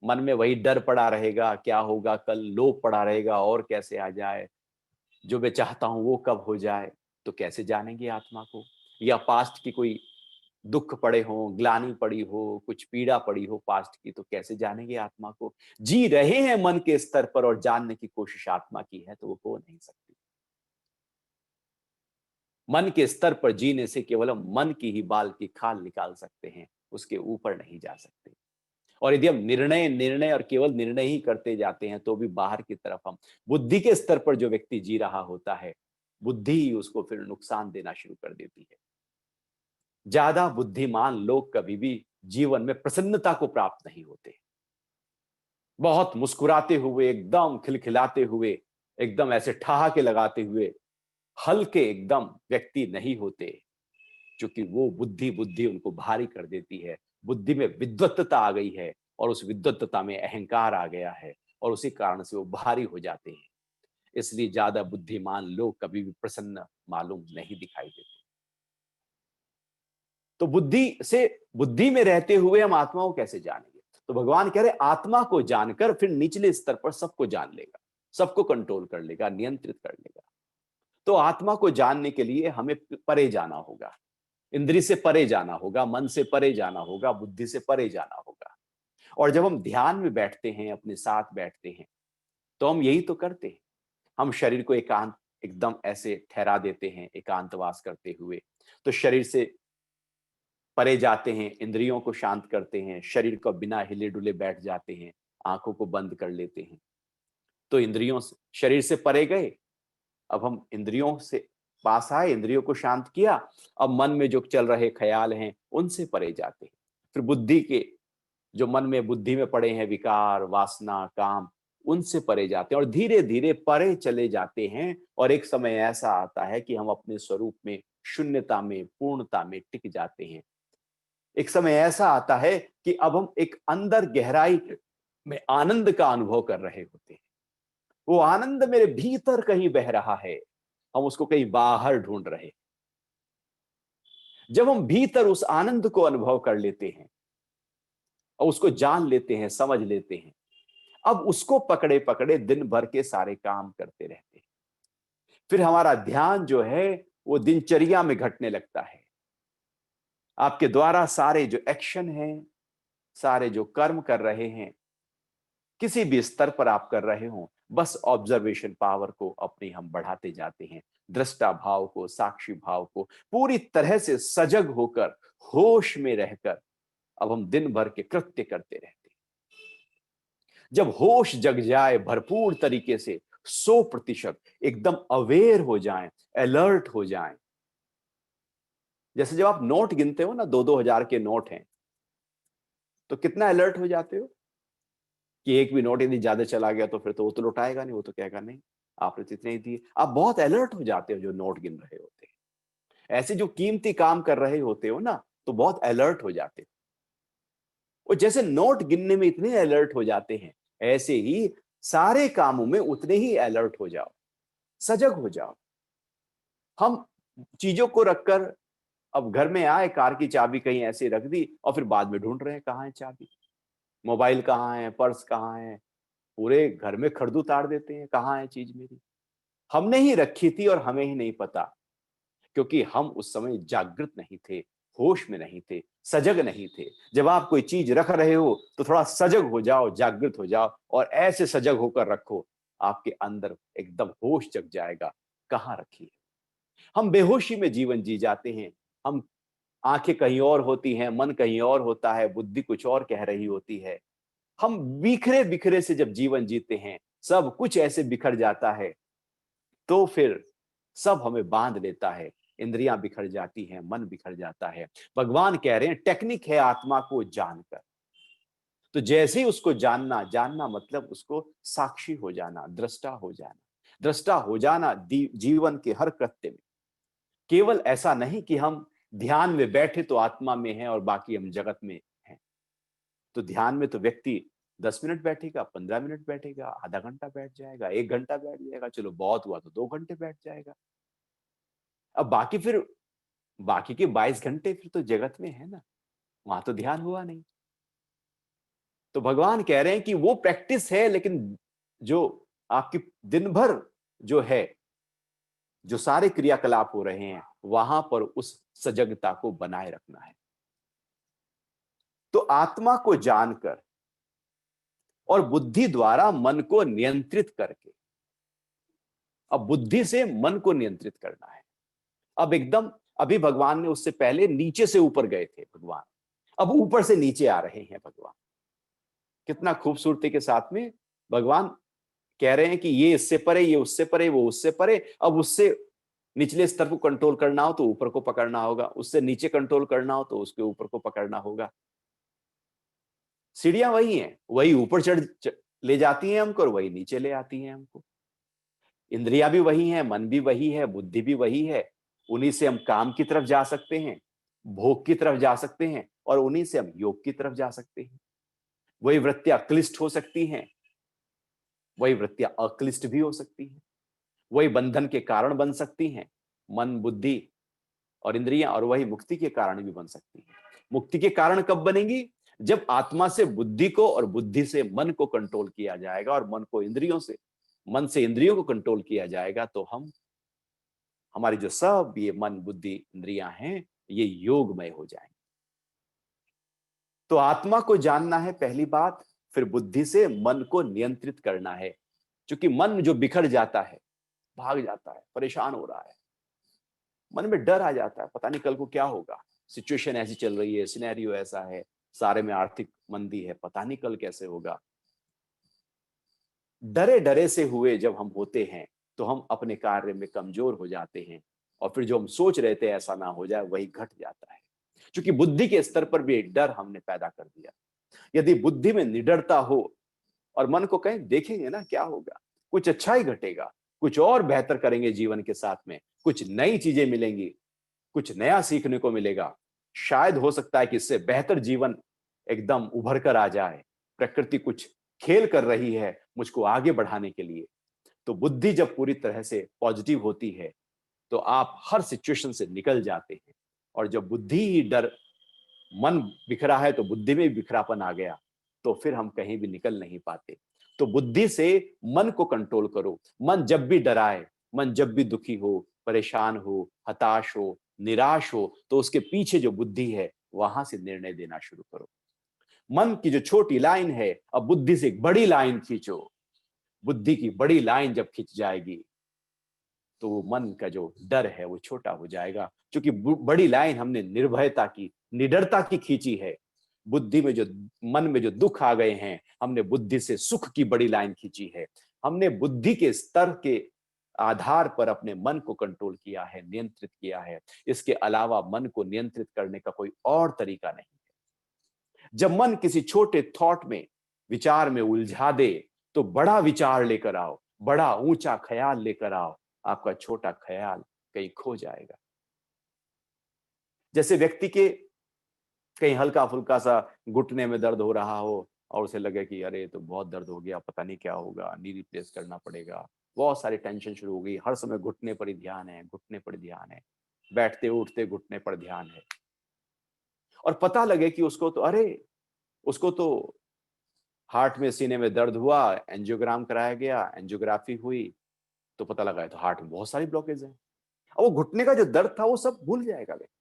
मन में वही डर पड़ा रहेगा, क्या होगा कल, लोभ पड़ा रहेगा और कैसे आ जाए, जो मैं चाहता हूं वो कब हो जाए, तो कैसे जानेंगे आत्मा को? या पास्ट की कोई दुख पड़े हों, ग्लानि पड़ी हो, कुछ पीड़ा पड़ी हो पास्ट की, तो कैसे जानेंगे आत्मा को? जी रहे हैं मन के स्तर पर और जानने की कोशिश आत्मा की है, तो वो हो नहीं सकती। मन के स्तर पर जीने से केवल हम मन की ही बाल की खाल निकाल सकते हैं, उसके ऊपर नहीं जा सकते। और यदि हम निर्णय निर्णय और केवल निर्णय ही करते जाते हैं, तो भी बाहर की तरफ हम बुद्धि के स्तर पर जो व्यक्ति जी रहा होता है, बुद्धि ही उसको फिर नुकसान देना शुरू कर देती है। ज्यादा बुद्धिमान लोग कभी भी जीवन में प्रसन्नता को प्राप्त नहीं होते। बहुत मुस्कुराते हुए, एकदम खिलखिलाते हुए, एकदम ऐसे ठहाके लगाते हुए, हल्के एकदम व्यक्ति नहीं होते, क्योंकि वो बुद्धि बुद्धि उनको भारी कर देती है। बुद्धि में विद्वत्ता आ गई है और उस विद्वत्ता में अहंकार आ गया है और उसी कारण से वो भारी हो जाते हैं। इसलिए ज्यादा बुद्धिमान लोग कभी भी प्रसन्न मालूम नहीं दिखाई देते। तो बुद्धि में रहते हुए हम आत्मा को कैसे जानेंगे? तो भगवान कह रहे आत्मा को जानकर फिर निचले स्तर पर सबको जान लेगा, सबको कंट्रोल कर लेगा, नियंत्रित कर लेगा। तो आत्मा को जानने के लिए हमें परे जाना होगा, इंद्रिय से परे जाना होगा, मन से परे जाना होगा, बुद्धि से परे जाना होगा। और जब हम ध्यान में बैठते हैं, अपने साथ बैठते हैं, तो हम यही तो करते हैं। हम शरीर को एकांत एकदम ऐसे ठहरा देते हैं, एकांतवास करते हुए। तो शरीर से परे जाते हैं, इंद्रियों को शांत करते हैं, शरीर को बिना हिले डुले बैठ जाते हैं, आंखों को बंद कर लेते हैं। तो इंद्रियों से, शरीर से परे गए, अब हम इंद्रियों से पास आए, इंद्रियों को शांत किया, अब मन में जो चल रहे ख्याल हैं उनसे परे जाते हैं। फिर बुद्धि के, जो मन में बुद्धि में पड़े हैं विकार, वासना, काम, उनसे परे जाते हैं और धीरे धीरे परे चले जाते हैं। और एक समय ऐसा आता है कि हम अपने स्वरूप में, शून्यता में, पूर्णता में टिक जाते हैं। एक समय ऐसा आता है कि अब हम एक अंदर गहराई में आनंद का अनुभव कर रहे होते हैं। वो आनंद मेरे भीतर कहीं बह रहा है, हम उसको कहीं बाहर ढूंढ रहे हैं। जब हम भीतर उस आनंद को अनुभव कर लेते हैं और उसको जान लेते हैं, समझ लेते हैं, अब उसको पकड़े पकड़े दिन भर के सारे काम करते रहते हैं। फिर हमारा ध्यान जो है वो दिनचर्या में घटने लगता है। आपके द्वारा सारे जो एक्शन हैं, सारे जो कर्म कर रहे हैं, किसी भी स्तर पर आप कर रहे हो, बस ऑब्जर्वेशन पावर को अपनी हम बढ़ाते जाते हैं। दृष्टा भाव को, साक्षी भाव को पूरी तरह से सजग होकर, होश में रहकर अब हम दिन भर के कृत्य करते रहते हैं। जब होश जग जाए भरपूर तरीके से, 100% एकदम अवेयर हो जाएं, अलर्ट हो जाएं। जैसे जब आप नोट गिनते हो ना, 2-2 हजार के नोट हैं, तो कितना अलर्ट हो जाते हो कि एक भी नोट यदि ज्यादा चला गया तो फिर तो वो तो लौटाएगा नहीं, वो तो कहेगा नहीं आपने तो इतने ही दिए। आप बहुत अलर्ट हो जाते हो जो नोट गिन रहे होते हैं। ऐसे जो कीमती काम कर रहे होते हो ना, तो बहुत अलर्ट हो जाते हो। और जैसे नोट गिनने में इतने अलर्ट हो जाते हैं, ऐसे ही सारे कामों में उतने ही अलर्ट हो जाओ, सजग हो जाओ। हम चीजों को रखकर, अब घर में आए, कार की चाबी कहीं ऐसे रख दी और फिर बाद में ढूंढ रहे हैं कहाँ है चाबी, मोबाइल कहाँ है, पर्स कहाँ है, पूरे घर में खड़दू ताड़ देते हैं, कहाँ है चीज मेरी। हमने ही रखी थी और हमें ही नहीं पता, क्योंकि हम उस समय जागृत नहीं थे, होश में नहीं थे, सजग नहीं थे। जब आप कोई चीज रख रहे हो तो थोड़ा सजग हो जाओ, जागृत हो जाओ और ऐसे सजग होकर रखो, आपके अंदर एकदम होश जग जाएगा कहाँ रखी है। हम बेहोशी में जीवन जी जाते हैं। हम, आंखें कहीं और होती हैं, मन कहीं और होता है, बुद्धि कुछ और कह रही होती है। हम बिखरे बिखरे से जब जीवन जीते हैं, सब कुछ ऐसे बिखर जाता है, तो फिर सब हमें बांध लेता है। इंद्रियां बिखर जाती हैं, मन बिखर जाता है। भगवान कह रहे हैं टेक्निक है आत्मा को जानकर। तो जैसे ही उसको जानना, जानना मतलब उसको साक्षी हो जाना, दृष्टा हो जाना। दृष्टा हो जाना जीवन के हर कृत्य में। केवल ऐसा नहीं कि हम ध्यान में बैठे तो आत्मा में हैं और बाकी हम जगत में हैं। तो ध्यान में तो व्यक्ति 10 मिनट बैठेगा, 15 मिनट बैठेगा, आधा घंटा बैठ जाएगा, 1 घंटा बैठ जाएगा, चलो बहुत हुआ तो 2 घंटे बैठ जाएगा। अब बाकी फिर बाकी के 22 घंटे फिर तो जगत में है ना, वहां तो ध्यान हुआ नहीं। तो भगवान कह रहे हैं कि वो प्रैक्टिस है, लेकिन जो आपकी दिन भर जो है, जो सारे क्रियाकलाप हो रहे हैं, वहां पर उस सजगता को बनाए रखना है। तो आत्मा को जानकर और बुद्धि द्वारा मन को नियंत्रित करके, अब बुद्धि से मन को नियंत्रित करना है। अब एकदम, अभी भगवान ने उससे पहले नीचे से ऊपर गए थे भगवान, अब ऊपर से नीचे आ रहे हैं भगवान। कितना खूबसूरती के साथ में भगवान कह रहे हैं कि ये इससे परे, ये उससे परे, वो उससे परे। अब उससे निचले स्तर को कंट्रोल करना हो तो ऊपर को पकड़ना होगा, उससे नीचे कंट्रोल करना हो तो उसके ऊपर को पकड़ना होगा। सीढ़ियां वही हैं, वही ऊपर ले जाती हैं हमको और वही नीचे ले आती हैं हमको। इंद्रियां भी वही हैं, मन भी वही है, बुद्धि भी वही है। उन्हीं से हम काम की तरफ जा सकते हैं, भोग की तरफ जा सकते हैं, और उन्हीं से हम योग की तरफ जा सकते हैं। वही वृत्तियां क्लिष्ट हो सकती हैं, वही वृत्तियां अक्लिष्ट भी हो सकती हैं। वही बंधन के कारण बन सकती हैं, मन, बुद्धि और इंद्रियां, और वही मुक्ति के कारण भी बन सकती हैं। मुक्ति के कारण कब बनेंगी? जब आत्मा से बुद्धि को और बुद्धि से मन को कंट्रोल किया जाएगा, और मन से इंद्रियों को कंट्रोल किया जाएगा, तो हम, हमारी जो सब ये मन, बुद्धि, इंद्रियां हैं, ये योगमय हो जाएंगे। तो आत्मा को जानना है पहली बात, फिर बुद्धि से मन को नियंत्रित करना है। क्योंकि मन जो बिखर जाता है, भाग जाता है, परेशान हो रहा है, मन में डर आ जाता है, पता नहीं कल को क्या होगा, सिचुएशन ऐसी चल रही है, सिनेरियो ऐसा है, सारे में आर्थिक मंदी है, पता नहीं कल कैसे होगा। डरे डरे से हुए जब हम होते हैं, तो हम अपने कार्य में कमजोर हो जाते हैं, और फिर जो हम सोच रहे थे ऐसा ना हो जाए, वही घट जाता है। क्योंकि बुद्धि के स्तर पर भी एक डर हमने पैदा कर दिया। यदि बुद्धि में निडरता हो और मन को कहें देखेंगे ना क्या होगा, कुछ अच्छा ही घटेगा, कुछ और बेहतर करेंगे जीवन के साथ में, कुछ नई चीजें मिलेंगी, कुछ नया सीखने को मिलेगा, शायद हो सकता है कि इससे बेहतर जीवन एकदम उभर कर आ जाए, प्रकृति कुछ खेल कर रही है मुझको आगे बढ़ाने के लिए। तो बुद्धि जब पूरी तरह से पॉजिटिव होती है, तो आप हर सिचुएशन से निकल जाते हैं। और जब बुद्धि ही डर, मन बिखरा है तो बुद्धि में भी बिखरापन आ गया, तो फिर हम कहीं भी निकल नहीं पाते। तो बुद्धि से मन को कंट्रोल करो। मन जब भी डराए, मन जब भी दुखी हो, परेशान हो, हताश हो, निराश हो, तो उसके पीछे जो बुद्धि है, वहां से निर्णय देना शुरू करो। मन की जो छोटी लाइन है, अब बुद्धि से एक बड़ी लाइन खींचो। बुद्धि की बड़ी लाइन जब खिंच जाएगी, तो वो मन का जो डर है वो छोटा हो जाएगा। क्योंकि बड़ी लाइन हमने निर्भयता की, निडरता की खींची है। बुद्धि में जो, मन में जो दुख आ गए हैं, हमने बुद्धि से सुख की बड़ी लाइन खींची है। हमने बुद्धि के स्तर के आधार पर अपने मन को कंट्रोल किया है, नियंत्रित किया है। इसके अलावा मन को नियंत्रित करने का कोई और तरीका नहीं है। जब मन किसी छोटे थॉट में, विचार में उलझा दे, तो बड़ा विचार लेकर आओ, बड़ा ऊंचा ख्याल लेकर आओ, आपका छोटा ख्याल कहीं खो जाएगा। जैसे व्यक्ति के कहीं हल्का फुल्का सा घुटने में दर्द हो रहा हो, और उसे लगे कि अरे तो बहुत दर्द हो गया, पता नहीं क्या होगा, नी रिप्लेस करना पड़ेगा, बहुत सारी टेंशन शुरू हो गई, हर समय घुटने पर ही ध्यान है, घुटने पर ध्यान है, बैठते उठते घुटने पर ध्यान है। और पता लगे कि उसको तो, अरे उसको तो हार्ट में, सीने में दर्द हुआ, एंजियोग्राम कराया गया, एंजियोग्राफी हुई, तो पता लगा है तो हार्ट में बहुत सारी ब्लॉकेज है। अब वो घुटने का जो दर्द था वो सब भूल जाएगा व्यक्ति।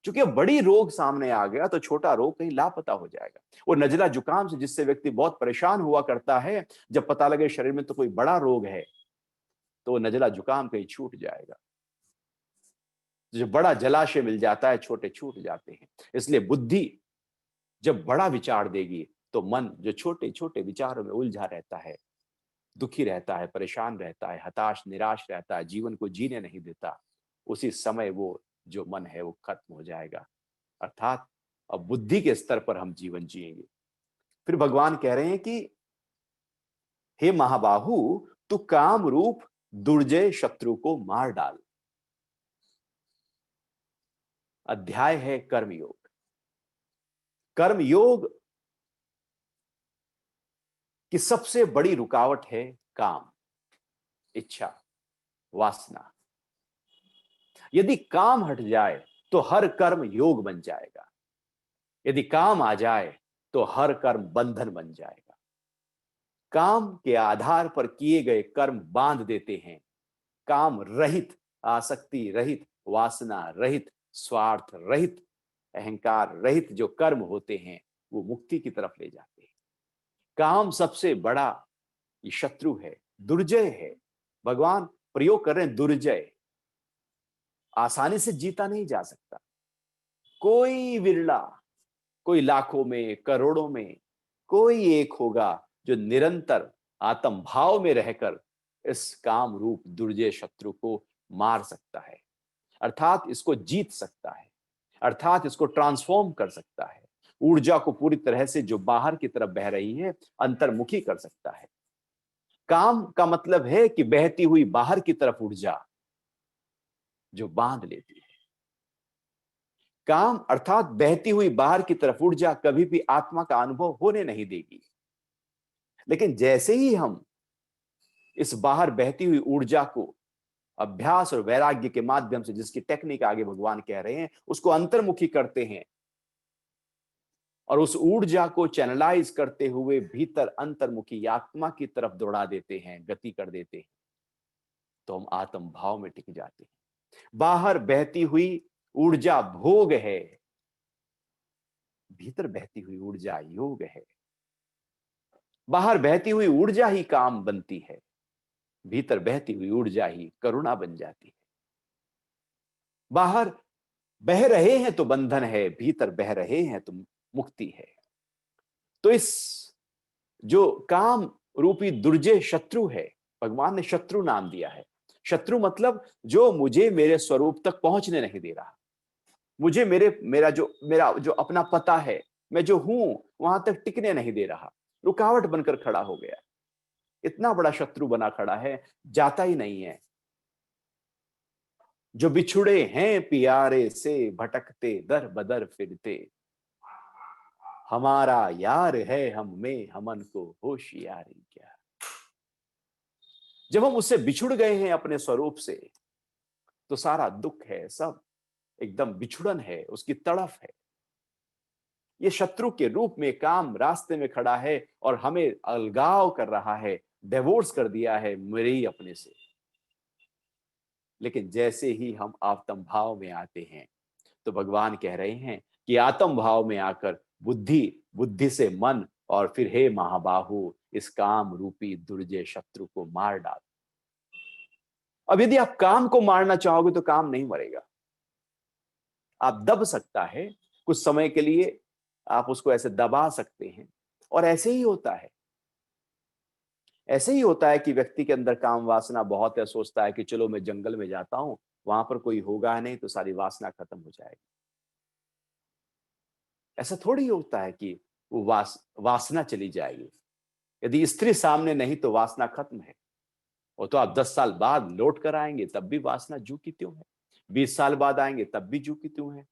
क्योंकि अब बड़ी रोग सामने आ गया, तो छोटा रोग कहीं लापता हो जाएगा। वो नजला जुकाम से जिससे व्यक्ति बहुत परेशान हुआ करता है, जब पता लगे शरीर में तो कोई बड़ा रोग है, तो वो नजला जुकाम कहीं छूट जाएगा। जो बड़ा जलाशय मिल जाता है, छोटे छूट जाते हैं। इसलिए बुद्धि जब बड़ा विचार देगी, तो मन जो छोटे छोटे विचारों में उलझा रहता है, दुखी रहता है, परेशान रहता है, हताश निराश रहता है, जीवन को जीने नहीं देता, उसी समय वो जो मन है वो खत्म हो जाएगा। अर्थात अब बुद्धि के स्तर पर हम जीवन जिएंगे। फिर भगवान कह रहे हैं कि हे महाबाहु, तू काम रूप दुर्जय शत्रु को मार डाल। अध्याय है कर्मयोग। कर्मयोग की सबसे बड़ी रुकावट है काम, इच्छा, वासना। यदि काम हट जाए तो हर कर्म योग बन जाएगा, यदि काम आ जाए तो हर कर्म बंधन बन जाएगा। काम के आधार पर किए गए कर्म बांध देते हैं। काम रहित, आसक्ति रहित, वासना रहित, स्वार्थ रहित, अहंकार रहित जो कर्म होते हैं वो मुक्ति की तरफ ले जाते हैं। काम सबसे बड़ा ये शत्रु है, दुर्जय है। भगवान प्रयोग कर रहे हैं दुर्जय। आसानी से जीता नहीं जा सकता। कोई विरला, कोई लाखों में, करोड़ों में कोई एक होगा जो निरंतर आत्म भाव में रहकर इस काम रूप दुर्जय शत्रु को मार सकता है, अर्थात इसको जीत सकता है, अर्थात इसको ट्रांसफॉर्म कर सकता है। ऊर्जा को पूरी तरह से जो बाहर की तरफ बह रही है अंतर्मुखी कर सकता है। काम का मतलब है कि बहती हुई बाहर की तरफ ऊर्जा जो बांध लेती है। काम अर्थात बहती हुई बाहर की तरफ ऊर्जा कभी भी आत्मा का अनुभव होने नहीं देगी। लेकिन जैसे ही हम इस बाहर बहती हुई ऊर्जा को अभ्यास और वैराग्य के माध्यम से, जिसकी टेक्निक आगे भगवान कह रहे हैं, उसको अंतर्मुखी करते हैं और उस ऊर्जा को चैनलाइज करते हुए भीतर अंतर्मुखी आत्मा की तरफ दौड़ा देते हैं, गति कर देते हैं, तो हम आत्म भाव में टिक जाते हैं। बाहर बहती हुई ऊर्जा भोग है, भीतर बहती हुई ऊर्जा योग है। बाहर बहती हुई ऊर्जा ही काम बनती है, भीतर बहती हुई ऊर्जा ही करुणा बन जाती है। बाहर बह रहे हैं तो बंधन है, भीतर बह रहे हैं तो मुक्ति है। तो इस जो काम रूपी दुर्जय शत्रु है, भगवान ने शत्रु नाम दिया है। शत्रु मतलब जो मुझे मेरे स्वरूप तक पहुंचने नहीं दे रहा, मुझे मेरा जो अपना पता है, मैं जो हूं वहां तक टिकने नहीं दे रहा, रुकावट बनकर खड़ा हो गया। इतना बड़ा शत्रु बना खड़ा है, जाता ही नहीं है। जो बिछुड़े हैं पियारे से, भटकते दर बदर फिरते, हमारा यार है हम में, हमन को होशियारी क्या। जब हम उससे बिछुड़ गए हैं अपने स्वरूप से, तो सारा दुख है, सब एकदम बिछुड़न है, उसकी तड़फ है। ये शत्रु के रूप में काम रास्ते में खड़ा है और हमें अलगाव कर रहा है, डिवोर्स कर दिया है मेरे ही अपने से। लेकिन जैसे ही हम आत्म भाव में आते हैं तो भगवान कह रहे हैं कि आत्म भाव में आकर बुद्धि, बुद्धि से मन, और फिर हे महाबाहु इस काम रूपी दुर्जय शत्रु को मार डाल। अब यदि आप काम को मारना चाहोगे तो काम नहीं मरेगा। आप दब सकता है कुछ समय के लिए, आप उसको ऐसे दबा सकते हैं। और ऐसे ही होता है, ऐसे ही होता है कि व्यक्ति के अंदर काम वासना बहुत है, सोचता है कि चलो मैं जंगल में जाता हूं, वहां पर कोई होगा नहीं तो सारी वासना खत्म हो जाएगी। ऐसा थोड़ी होता है कि वो वासना चली जाएगी। यदि स्त्री सामने नहीं तो वासना खत्म है। वो तो आप 10 साल बाद लौट कर आएंगे तब भी वासना जू की त्यों है, 20 साल बाद आएंगे तब भी जू की त्यों है।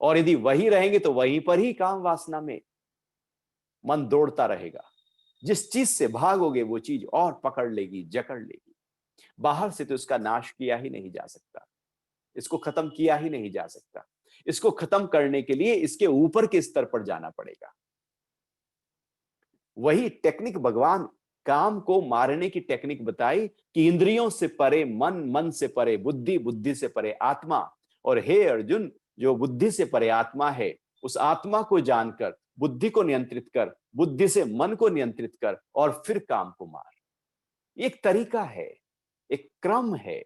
और यदि वही रहेंगे तो वहीं पर ही काम वासना में मन दौड़ता रहेगा। जिस चीज से भागोगे वो चीज और पकड़ लेगी, जकड़ लेगी। बाहर से तो इसका नाश किया ही नहीं जा सकता, इसको खत्म किया ही नहीं जा सकता। इसको खत्म करने के लिए इसके ऊपर के स्तर पर जाना पड़ेगा। वही टेक्निक भगवान काम को मारने की टेक्निक बताई कि इंद्रियों से परे मन, मन से परे बुद्धि, बुद्धि से परे आत्मा। और हे अर्जुन, जो बुद्धि से परे आत्मा है उस आत्मा को जानकर बुद्धि को नियंत्रित कर, बुद्धि से मन को नियंत्रित कर और फिर काम को मार। एक तरीका है, एक क्रम है।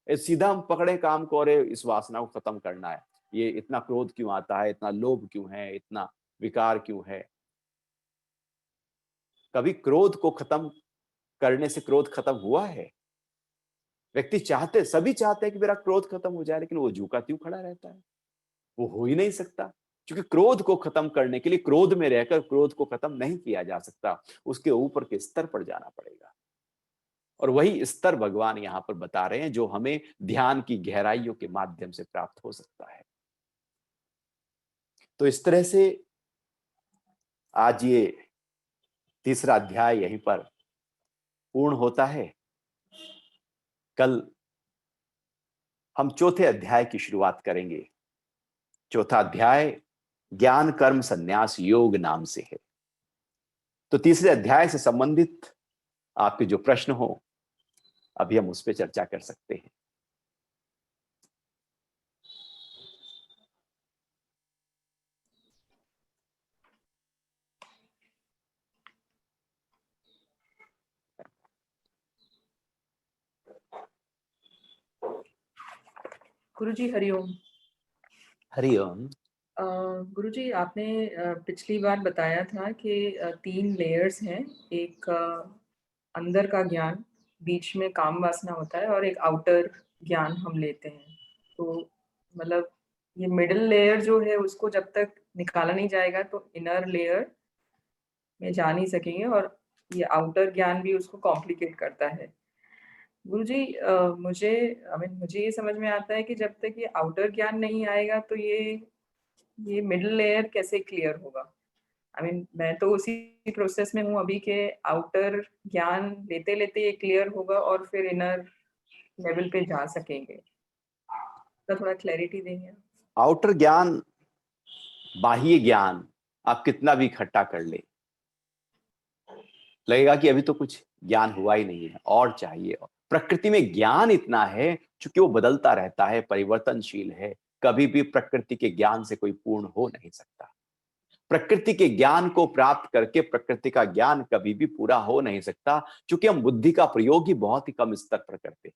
सीधा हम पकड़े काम को और इस वासना को खत्म करना है, ये इतना क्रोध क्यों आता है, इतना लोभ क्यों है, इतना विकार क्यों है। कभी क्रोध को खत्म करने से क्रोध खत्म हुआ है? व्यक्ति चाहते, सभी चाहते हैं कि मेरा क्रोध खत्म हो जाए, लेकिन वो झुका त्यों खड़ा रहता है? वो हो ही नहीं सकता, क्योंकि क्रोध को खत्म करने के लिए क्रोध में रहकर क्रोध को खत्म नहीं किया जा सकता, उसके ऊपर के स्तर पर जाना पड़ेगा। और वही स्तर भगवान यहां पर बता रहे हैं जो हमें ध्यान की गहराइयों के माध्यम से प्राप्त हो सकता है। तो इस तरह से आज ये तीसरा अध्याय यहीं पर पूर्ण होता है। कल हम चौथे अध्याय की शुरुआत करेंगे। चौथा अध्याय ज्ञान कर्म संन्यास योग नाम से है। तो तीसरे अध्याय से संबंधित आपके जो प्रश्न हो, अभी हम उस पर चर्चा कर सकते हैं। गुरुजी हरिओम। हरिओम। गुरुजी, आपने पिछली बार बताया था कि 3 लेयर्स हैं। एक अंदर का ज्ञान, बीच में काम वासना होता है, और एक आउटर ज्ञान हम लेते हैं। तो मतलब ये मिडिल लेयर जो है उसको जब तक निकाला नहीं जाएगा तो इनर लेयर में जा नहीं सकेंगे, और ये आउटर ज्ञान भी उसको कॉम्प्लिकेट करता है। गुरुजी, मुझे ये समझ में आता है कि जब तक ये आउटर ज्ञान नहीं आएगा तो ये मिडिल लेयर कैसे क्लियर होगा। मैं तो उसी प्रोसेस में हूँ अभी के आउटर ज्ञान लेते लेते ये क्लियर होगा और फिर इनर लेवल पे जा सकेंगे। तो थोड़ा क्लैरिटी देंगे। आउटर ज्ञान, बाह्य ज्ञान आप कितना भी इकट्ठा कर ले, लगेगा कि अभी तो कुछ ज्ञान हुआ ही नहीं है, और चाहिए। प्रकृति में ज्ञान इतना है, चूंकि वो बदलता रहता है, परिवर्तनशील है। कभी भी प्रकृति के ज्ञान से कोई पूर्ण हो नहीं सकता। प्रकृति के ज्ञान को प्राप्त करके प्रकृति का ज्ञान कभी भी पूरा हो नहीं सकता, क्योंकि हम बुद्धि का प्रयोग ही बहुत ही कम स्तर पर करते हैं।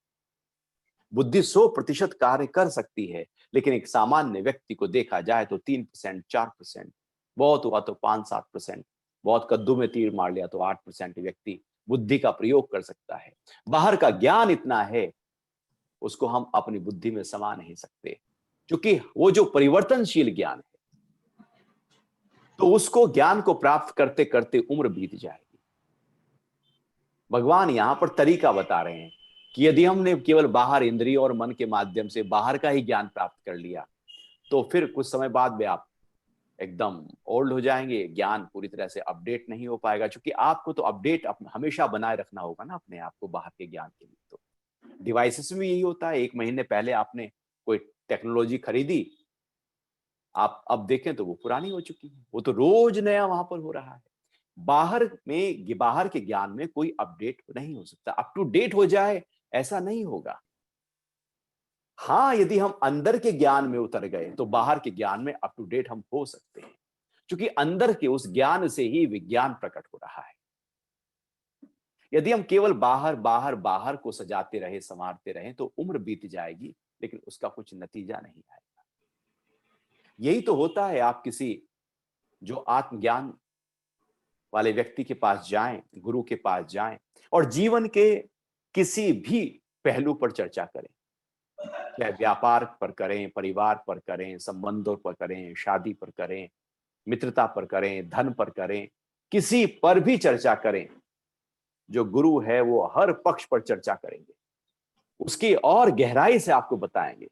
बुद्धि 100% कार्य कर सकती है, लेकिन एक सामान्य व्यक्ति को देखा जाए तो 3%, 4%, बहुत हुआ तो 5-7%, बहुत कद्दू में तीर मार लिया तो 8% व्यक्ति बुद्धि का प्रयोग कर सकता है। बाहर का ज्ञान इतना है, उसको हम अपनी बुद्धि में समा नहीं सकते, क्योंकि वो जो परिवर्तनशील ज्ञान है, तो उसको ज्ञान को प्राप्त करते करते उम्र बीत जाएगी। भगवान यहां पर तरीका बता रहे हैं कि यदि हमने केवल बाहर इंद्रिय और मन के माध्यम से बाहर का ही ज्ञान प्राप्त कर लिया, तो फिर कुछ समय बाद में आप एकदम ओल्ड हो जाएंगे, ज्ञान पूरी तरह से अपडेट नहीं हो पाएगा, क्योंकि आपको तो अपडेट हमेशा बनाए रखना होगा ना अपने आप को बाहर के ज्ञान के लिए। तो डिवाइसेस में यही होता है। 1 महीने पहले आपने कोई टेक्नोलॉजी खरीदी, आप अब देखें तो वो पुरानी हो चुकी है, वो तो रोज नया वहां पर हो रहा है। बाहर के ज्ञान में कोई अपडेट नहीं हो सकता, अप टू डेट हो जाए ऐसा नहीं होगा। हाँ, यदि हम अंदर के ज्ञान में उतर गए तो बाहर के ज्ञान में अप टू डेट हम हो सकते हैं, क्योंकि अंदर के उस ज्ञान से ही विज्ञान प्रकट हो रहा है। यदि हम केवल बाहर बाहर बाहर को सजाते रहे, संवारते रहे, तो उम्र बीत जाएगी, लेकिन उसका कुछ नतीजा नहीं आएगा। यही तो होता है, आप किसी जो आत्मज्ञान वाले व्यक्ति के पास जाएं, गुरु के पास जाएं, और जीवन के किसी भी पहलू पर चर्चा करें, चाहे व्यापार पर करें, परिवार पर करें, संबंधों पर करें, शादी पर करें, मित्रता पर करें, धन पर करें, किसी पर भी चर्चा करें, जो गुरु है वो हर पक्ष पर चर्चा करेंगे, उसकी और गहराई से आपको बताएंगे,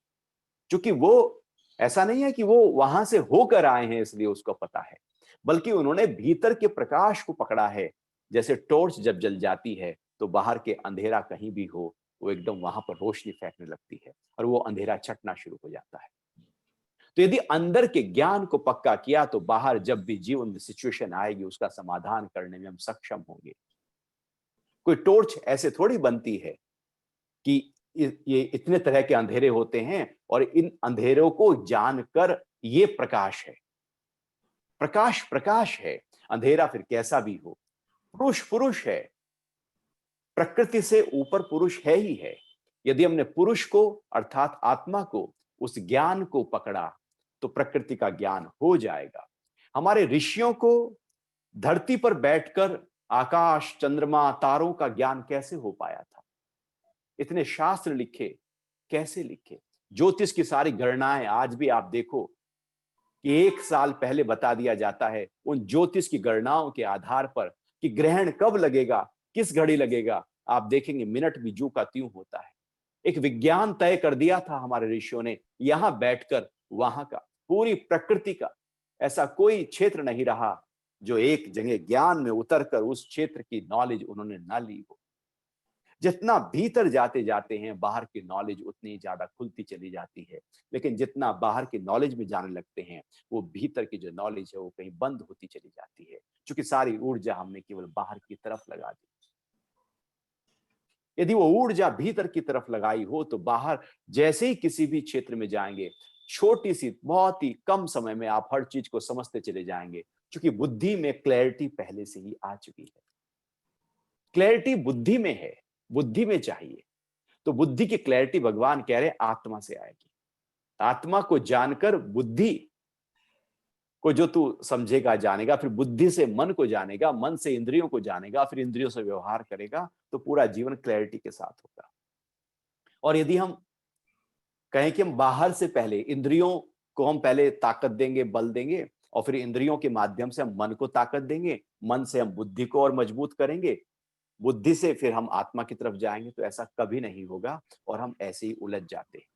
क्योंकि वो ऐसा नहीं है कि वो वहां से होकर आए हैं इसलिए उसको पता है, बल्कि उन्होंने भीतर के प्रकाश को पकड़ा है। जैसे टॉर्च जब जल जाती है तो बाहर के अंधेरा कहीं भी हो, वो एकदम वहां पर रोशनी फेंकने लगती है और वो अंधेरा छटना शुरू हो जाता है। तो यदि अंदर के ज्ञान को पक्का किया तो बाहर जब भी जीवन में सिचुएशन आएगी उसका समाधान करने में हम सक्षम होंगे। कोई टॉर्च ऐसे थोड़ी बनती है कि ये इतने तरह के अंधेरे होते हैं और इन अंधेरों को जानकर ये प्रकाश है। प्रकाश प्रकाश है, अंधेरा फिर कैसा भी हो। पुरुष पुरुष है, प्रकृति से ऊपर पुरुष है ही है। यदि हमने पुरुष को अर्थात आत्मा को, उस ज्ञान को पकड़ा तो प्रकृति का ज्ञान हो जाएगा। हमारे ऋषियों को धरती पर बैठकर आकाश, चंद्रमा, तारों का ज्ञान कैसे हो पाया था? इतने शास्त्र लिखे, कैसे लिखे? ज्योतिष की सारी गणनाएं आज भी आप देखो कि 1 साल पहले बता दिया जाता है उन ज्योतिष की गणनाओं के आधार पर कि ग्रहण कब लगेगा, किस घड़ी लगेगा। आप देखेंगे मिनट भी जू का त्यों होता है। एक विज्ञान तय कर दिया था हमारे ऋषियों ने, यहां बैठकर वहां का, पूरी प्रकृति का ऐसा कोई क्षेत्र नहीं रहा जो एक जगह ज्ञान में उतरकर उस क्षेत्र की नॉलेज उन्होंने ना ली हो। जितना भीतर जाते जाते हैं बाहर की नॉलेज उतनी ज्यादा खुलती चली जाती है, लेकिन जितना बाहर की नॉलेज में जाने लगते हैं वो भीतर की जो नॉलेज है वो कहीं बंद होती चली जाती है, क्योंकि सारी ऊर्जा हमने केवल बाहर की तरफ लगा दी। यदि वो ऊर्जा भीतर की तरफ लगाई हो तो बाहर जैसे ही किसी भी क्षेत्र में जाएंगे, छोटी सी बहुत ही कम समय में आप हर चीज को समझते चले जाएंगे, क्योंकि बुद्धि में क्लैरिटी पहले से ही आ चुकी है। क्लैरिटी बुद्धि में है, बुद्धि में चाहिए। तो बुद्धि की क्लैरिटी भगवान कह रहे हैं आत्मा से आएगी। आत्मा को जानकर बुद्धि को जो तू समझेगा जानेगा, फिर बुद्धि से मन को जानेगा, मन से इंद्रियों को जानेगा, फिर इंद्रियों से व्यवहार करेगा, तो पूरा जीवन क्लैरिटी के साथ होगा। और यदि हम कहें कि हम बाहर से पहले इंद्रियों को हम पहले ताकत देंगे, बल देंगे, और फिर इंद्रियों के माध्यम से हम मन को ताकत देंगे, मन से हम बुद्धि को और मजबूत करेंगे, बुद्धि से फिर हम आत्मा की तरफ जाएंगे, तो ऐसा कभी नहीं होगा और हम ऐसे ही उलझ जाते हैं।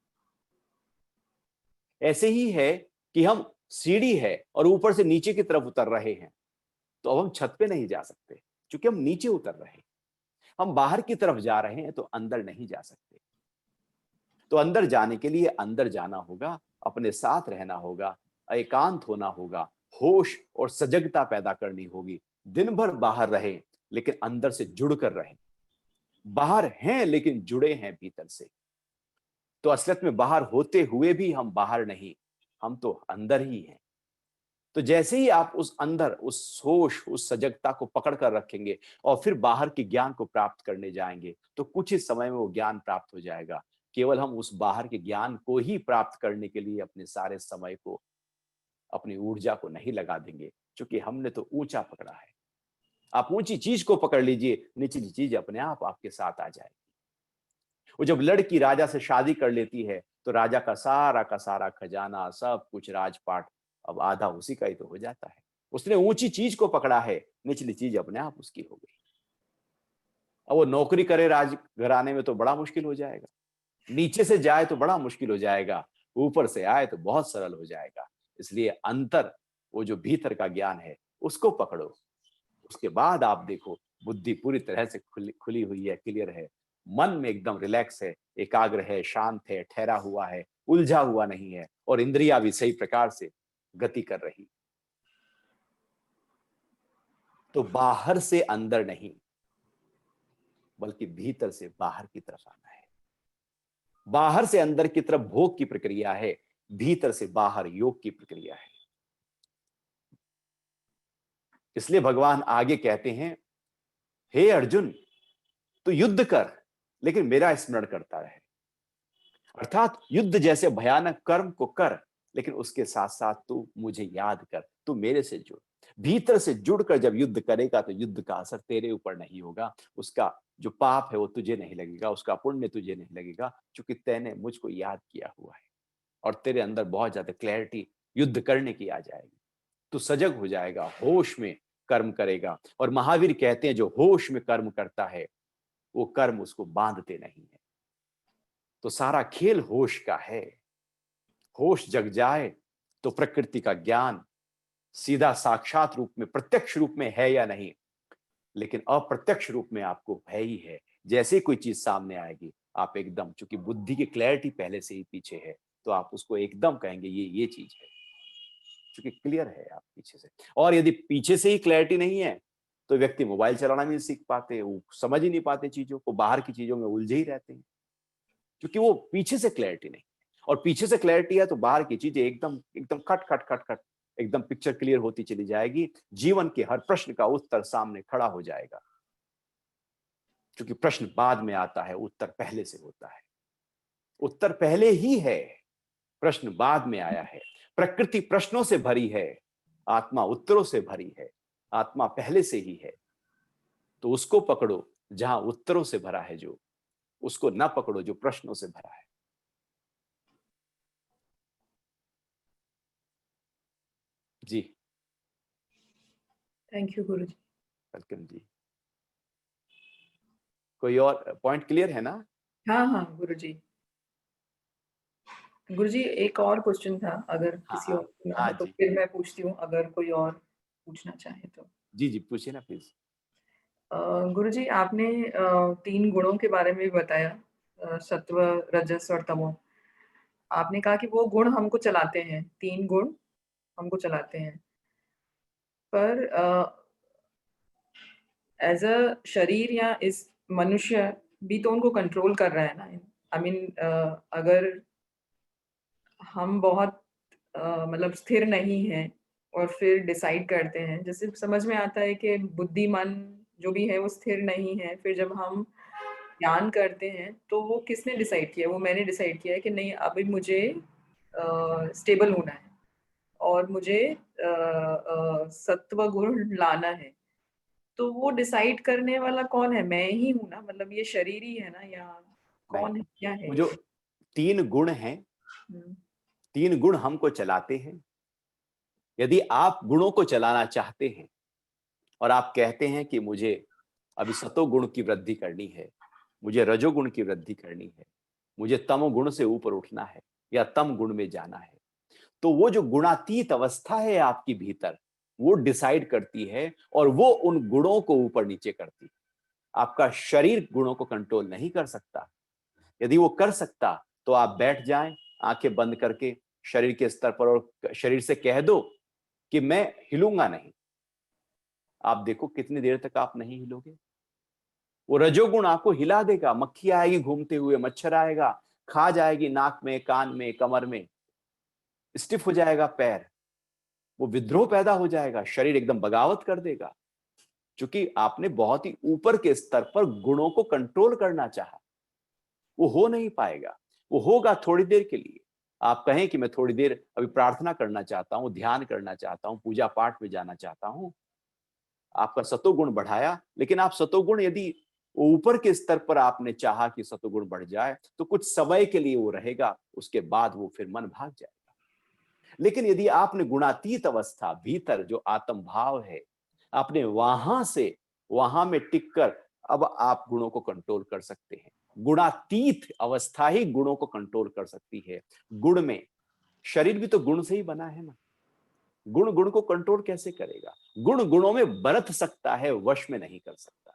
ऐसे ही है कि हम सीढ़ी है और ऊपर से नीचे की तरफ उतर रहे हैं, तो अब हम छत पे नहीं जा सकते क्योंकि हम नीचे उतर रहे हैं। हम बाहर की तरफ जा रहे हैं तो अंदर नहीं जा सकते। तो अंदर जाने के लिए अंदर जाना होगा, अपने साथ रहना होगा, एकांत होना होगा, होश और सजगता पैदा करनी होगी। दिन भर बाहर रहे लेकिन अंदर से जुड़कर रहे। बाहर हैं लेकिन जुड़े हैं भीतर से। तो असलियत में बाहर होते हुए भी हम बाहर नहीं, हम तो अंदर ही हैं। तो जैसे ही आप उस अंदर उस होश उस सजगता को पकड़ कर रखेंगे और फिर बाहर के ज्ञान को प्राप्त करने जाएंगे, तो कुछ ही समय में वो ज्ञान प्राप्त हो जाएगा। केवल हम उस बाहर के ज्ञान को ही प्राप्त करने के लिए अपने सारे समय को, अपनी ऊर्जा को नहीं लगा देंगे, क्योंकि हमने तो ऊंचा पकड़ा है। आप ऊंची चीज को पकड़ लीजिए, निचली चीज अपने आप आपके साथ आ जाएगी। वो जब लड़की राजा से शादी कर लेती है तो राजा का सारा खजाना, सब कुछ राजपाट अब आधा उसी का ही तो हो जाता है। उसने ऊंची चीज को पकड़ा है, निचली चीज अपने आप उसकी हो गई। अब वो नौकरी करे राजघराने में तो बड़ा मुश्किल हो जाएगा, नीचे से जाए तो बड़ा मुश्किल हो जाएगा, ऊपर से आए तो बहुत सरल हो जाएगा। इसलिए अंतर, वो जो भीतर का ज्ञान है उसको पकड़ो। उसके बाद आप देखो बुद्धि पूरी तरह से खुली खुली हुई है, क्लियर है, मन में एकदम रिलैक्स है, एकाग्र है, शांत है, ठहरा हुआ है, उलझा हुआ नहीं है, और इंद्रियां भी सही प्रकार से गति कर रही। तो बाहर से अंदर नहीं, बल्कि भीतर से बाहर की तरफ आना है। बाहर से अंदर की तरफ भोग की प्रक्रिया है, भीतर से बाहर योग की प्रक्रिया है। इसलिए भगवान आगे कहते हैं, हे अर्जुन, तू युद्ध कर लेकिन मेरा स्मरण करता रहे। अर्थात युद्ध जैसे भयानक कर्म को कर, लेकिन उसके साथ साथ तू मुझे याद कर, तू मेरे से जुड़। भीतर से जुड़कर जब युद्ध करेगा तो युद्ध का असर तेरे ऊपर नहीं होगा, उसका जो पाप है वो तुझे नहीं लगेगा, उसका पुण्य तुझे नहीं लगेगा, क्योंकि तैने मुझको याद किया हुआ है। और तेरे अंदर बहुत ज्यादा क्लैरिटी युद्ध करने की आ जाएगी। तू सजग हो जाएगा, होश में कर्म करेगा। और महावीर कहते हैं जो होश में कर्म करता है वो कर्म उसको बांधते नहीं है। तो सारा खेल होश का है। होश जग जाए तो प्रकृति का ज्ञान सीधा साक्षात रूप में, प्रत्यक्ष रूप में है या नहीं, लेकिन अप्रत्यक्ष रूप में आपको है ही है। जैसे ही कोई चीज सामने आएगी आप एकदम, चूंकि बुद्धि की क्लैरिटी पहले से ही पीछे है, तो आप उसको एकदम कहेंगे ये चीज है, क्योंकि क्लियर है आप पीछे से। और यदि पीछे से ही क्लैरिटी नहीं है तो व्यक्ति मोबाइल चलाना भी नहीं सीख पाते, वो समझ ही नहीं पाते चीजों को, बाहर की चीजों में उलझे ही रहते हैं, क्योंकि वो पीछे से क्लैरिटी नहीं। और पीछे से क्लैरिटी है तो बाहर की चीजें एकदम एकदम खट खट खट खट एकदम पिक्चर क्लियर होती चली जाएगी। जीवन के हर प्रश्न का उत्तर सामने खड़ा हो जाएगा, क्योंकि प्रश्न बाद में आता है, उत्तर पहले से होता है। उत्तर पहले ही है, प्रश्न बाद में आया है। प्रकृति प्रश्नों से भरी है, आत्मा उत्तरों से भरी है। आत्मा पहले से ही है, तो उसको पकड़ो जहां उत्तरों से भरा है, जो उसको ना पकड़ो जो प्रश्नों से भरा है। जी, थैंक यू गुरुजी। वेलकम जी। कोई और पॉइंट क्लियर है ना? हाँ, हाँ गुरुजी। गुरुजी एक और क्वेश्चन था, अगर हाँ किसी और हाँ को ना हाँ हो तो जी फिर मैं पूछती हूँ, अगर कोई और पूछना चाहे तो। जी जी, पूछिए ना प्लीज। गुरुजी आपने 3 गुणों के बारे में भी बताया, सत्व, रजस और तमो। आपने कहा कि वो गुण हमको चलाते हैं, 3 गुण हमको चलाते हैं। पर एज़ अ शरीर या इस मनुष्य भी तो उनको कंट्रोल कर रहा है ना। आई मीन अगर हम बहुत मतलब स्थिर नहीं हैं और फिर डिसाइड करते हैं, जैसे समझ में आता है कि बुद्धिमान जो भी है वो स्थिर नहीं है, फिर जब हम ध्यान करते हैं, तो वो किसने डिसाइड किया? वो मैंने डिसाइड किया है कि नहीं अभी मुझे स्टेबल होना है और मुझे सत्व गुण लाना है। तो वो डिसाइड करने वाला कौन है? मैं ही हूँ ना, मतलब ये शरीर ही है ना, या नहीं, कौन है, क्या है वो ये? जो 3 गुण हैं, हुँ, 3 गुण हमको चलाते हैं। यदि आप गुणों को चलाना चाहते हैं और आप कहते हैं कि मुझे अभी सतोगुण की वृद्धि करनी है, मुझे रजोगुण की वृद्धि करनी है, मुझे तमोगुण से ऊपर उठना है या तम गुण में जाना है, तो वो जो गुणातीत अवस्था है आपकी भीतर, वो डिसाइड करती है और वो उन गुणों को ऊपर नीचे करती है। आपका शरीर गुणों को कंट्रोल नहीं कर सकता। यदि वो कर सकता तो आप बैठ जाएं आंखें बंद करके शरीर के स्तर पर और शरीर से कह दो कि मैं हिलूंगा नहीं। आप देखो कितनी देर तक आप नहीं हिलोगे। वो रजोगुण आपको हिला देगा, मक्खी आएगी घूमते हुए, मच्छर आएगा, खा जाएगी नाक में, कान में, कमर में, स्टिफ हो जाएगा पैर, वो विद्रोह पैदा हो जाएगा, शरीर एकदम बगावत कर देगा। क्योंकि आपने बहुत ही ऊपर के स्तर पर गुणों को कंट्रोल करना चाहा, वो हो नहीं पाएगा। वो होगा थोड़ी देर के लिए। आप कहें कि मैं थोड़ी देर अभी प्रार्थना करना चाहता हूं, ध्यान करना चाहता हूं, पूजा पाठ में जाना चाहता हूं, आपका सतोगुण बढ़ाया, लेकिन आप सतोगुण यदि ऊपर के स्तर पर आपने चाहा कि सतोगुण बढ़ जाए, तो कुछ समय के लिए वो रहेगा, उसके बाद वो फिर मन भाग जाएगा। लेकिन यदि आपने गुणातीत अवस्था भीतर जो आत्म भाव है, आपने वहां से वहां में टिककर अब आप गुणों को कंट्रोल कर सकते हैं। गुणातीत अवस्था ही गुणों को कंट्रोल कर सकती है। गुण में शरीर भी तो गुण से ही बना है ना। गुण गुण को कंट्रोल कैसे करेगा? गुण गुणों में बरत सकता है, वश में नहीं कर सकता।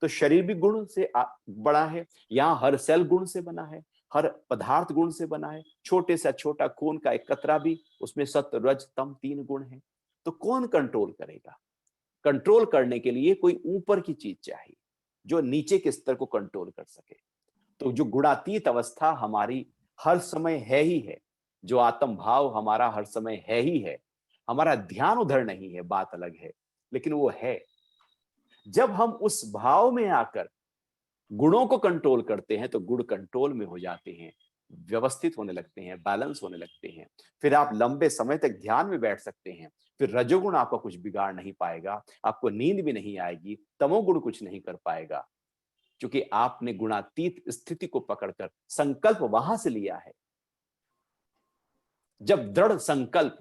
तो शरीर भी गुण से बड़ा है। यहाँ हर सेल गुण से बना है, हर पदार्थ गुण से बना है। छोटे से छोटा खून का एक कतरा भी, उसमें सत्व रज तम 3 गुण है। तो कौन कंट्रोल करेगा? कंट्रोल करने के लिए कोई ऊपर की चीज चाहिए जो नीचे के स्तर को कंट्रोल कर सके। तो जो गुणातीत अवस्था हमारी हर समय है ही है, जो आत्म भाव हमारा हर समय है ही है, हमारा ध्यान उधर नहीं है, बात अलग है, लेकिन वो है। जब हम उस भाव में आकर गुणों को कंट्रोल करते हैं तो गुण कंट्रोल में हो जाते हैं, व्यवस्थित होने लगते हैं, बैलेंस होने लगते हैं। फिर आप लंबे समय तक ध्यान में बैठ सकते हैं। फिर रजोगुण आपका कुछ बिगाड़ नहीं पाएगा, आपको नींद भी नहीं आएगी, तमोगुण कुछ नहीं कर पाएगा, क्योंकि आपने गुणातीत स्थिति को पकड़कर संकल्प वहां से लिया है। जब दृढ़ संकल्प,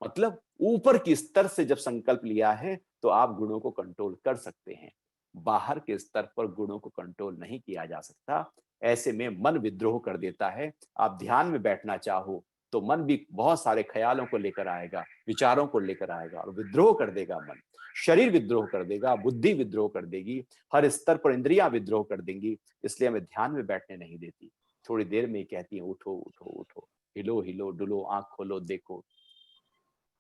मतलब ऊपर की स्तर से जब संकल्प लिया है, तो आप गुणों को कंट्रोल कर सकते हैं। बाहर के स्तर पर गुणों को कंट्रोल नहीं किया जा सकता। ऐसे में मन विद्रोह कर देता है। आप ध्यान में बैठना चाहो तो मन भी बहुत सारे ख्यालों को लेकर आएगा, विचारों को लेकर आएगा और विद्रोह कर देगा मन। शरीर विद्रोह कर देगा, बुद्धि विद्रोह कर देगी, हर स्तर पर इंद्रियां विद्रोह कर देंगी। इसलिए हमें ध्यान में बैठने नहीं देती। थोड़ी देर में कहती है उठो उठो उठो, हिलो हिलो डुलो, आंख खोलो देखो।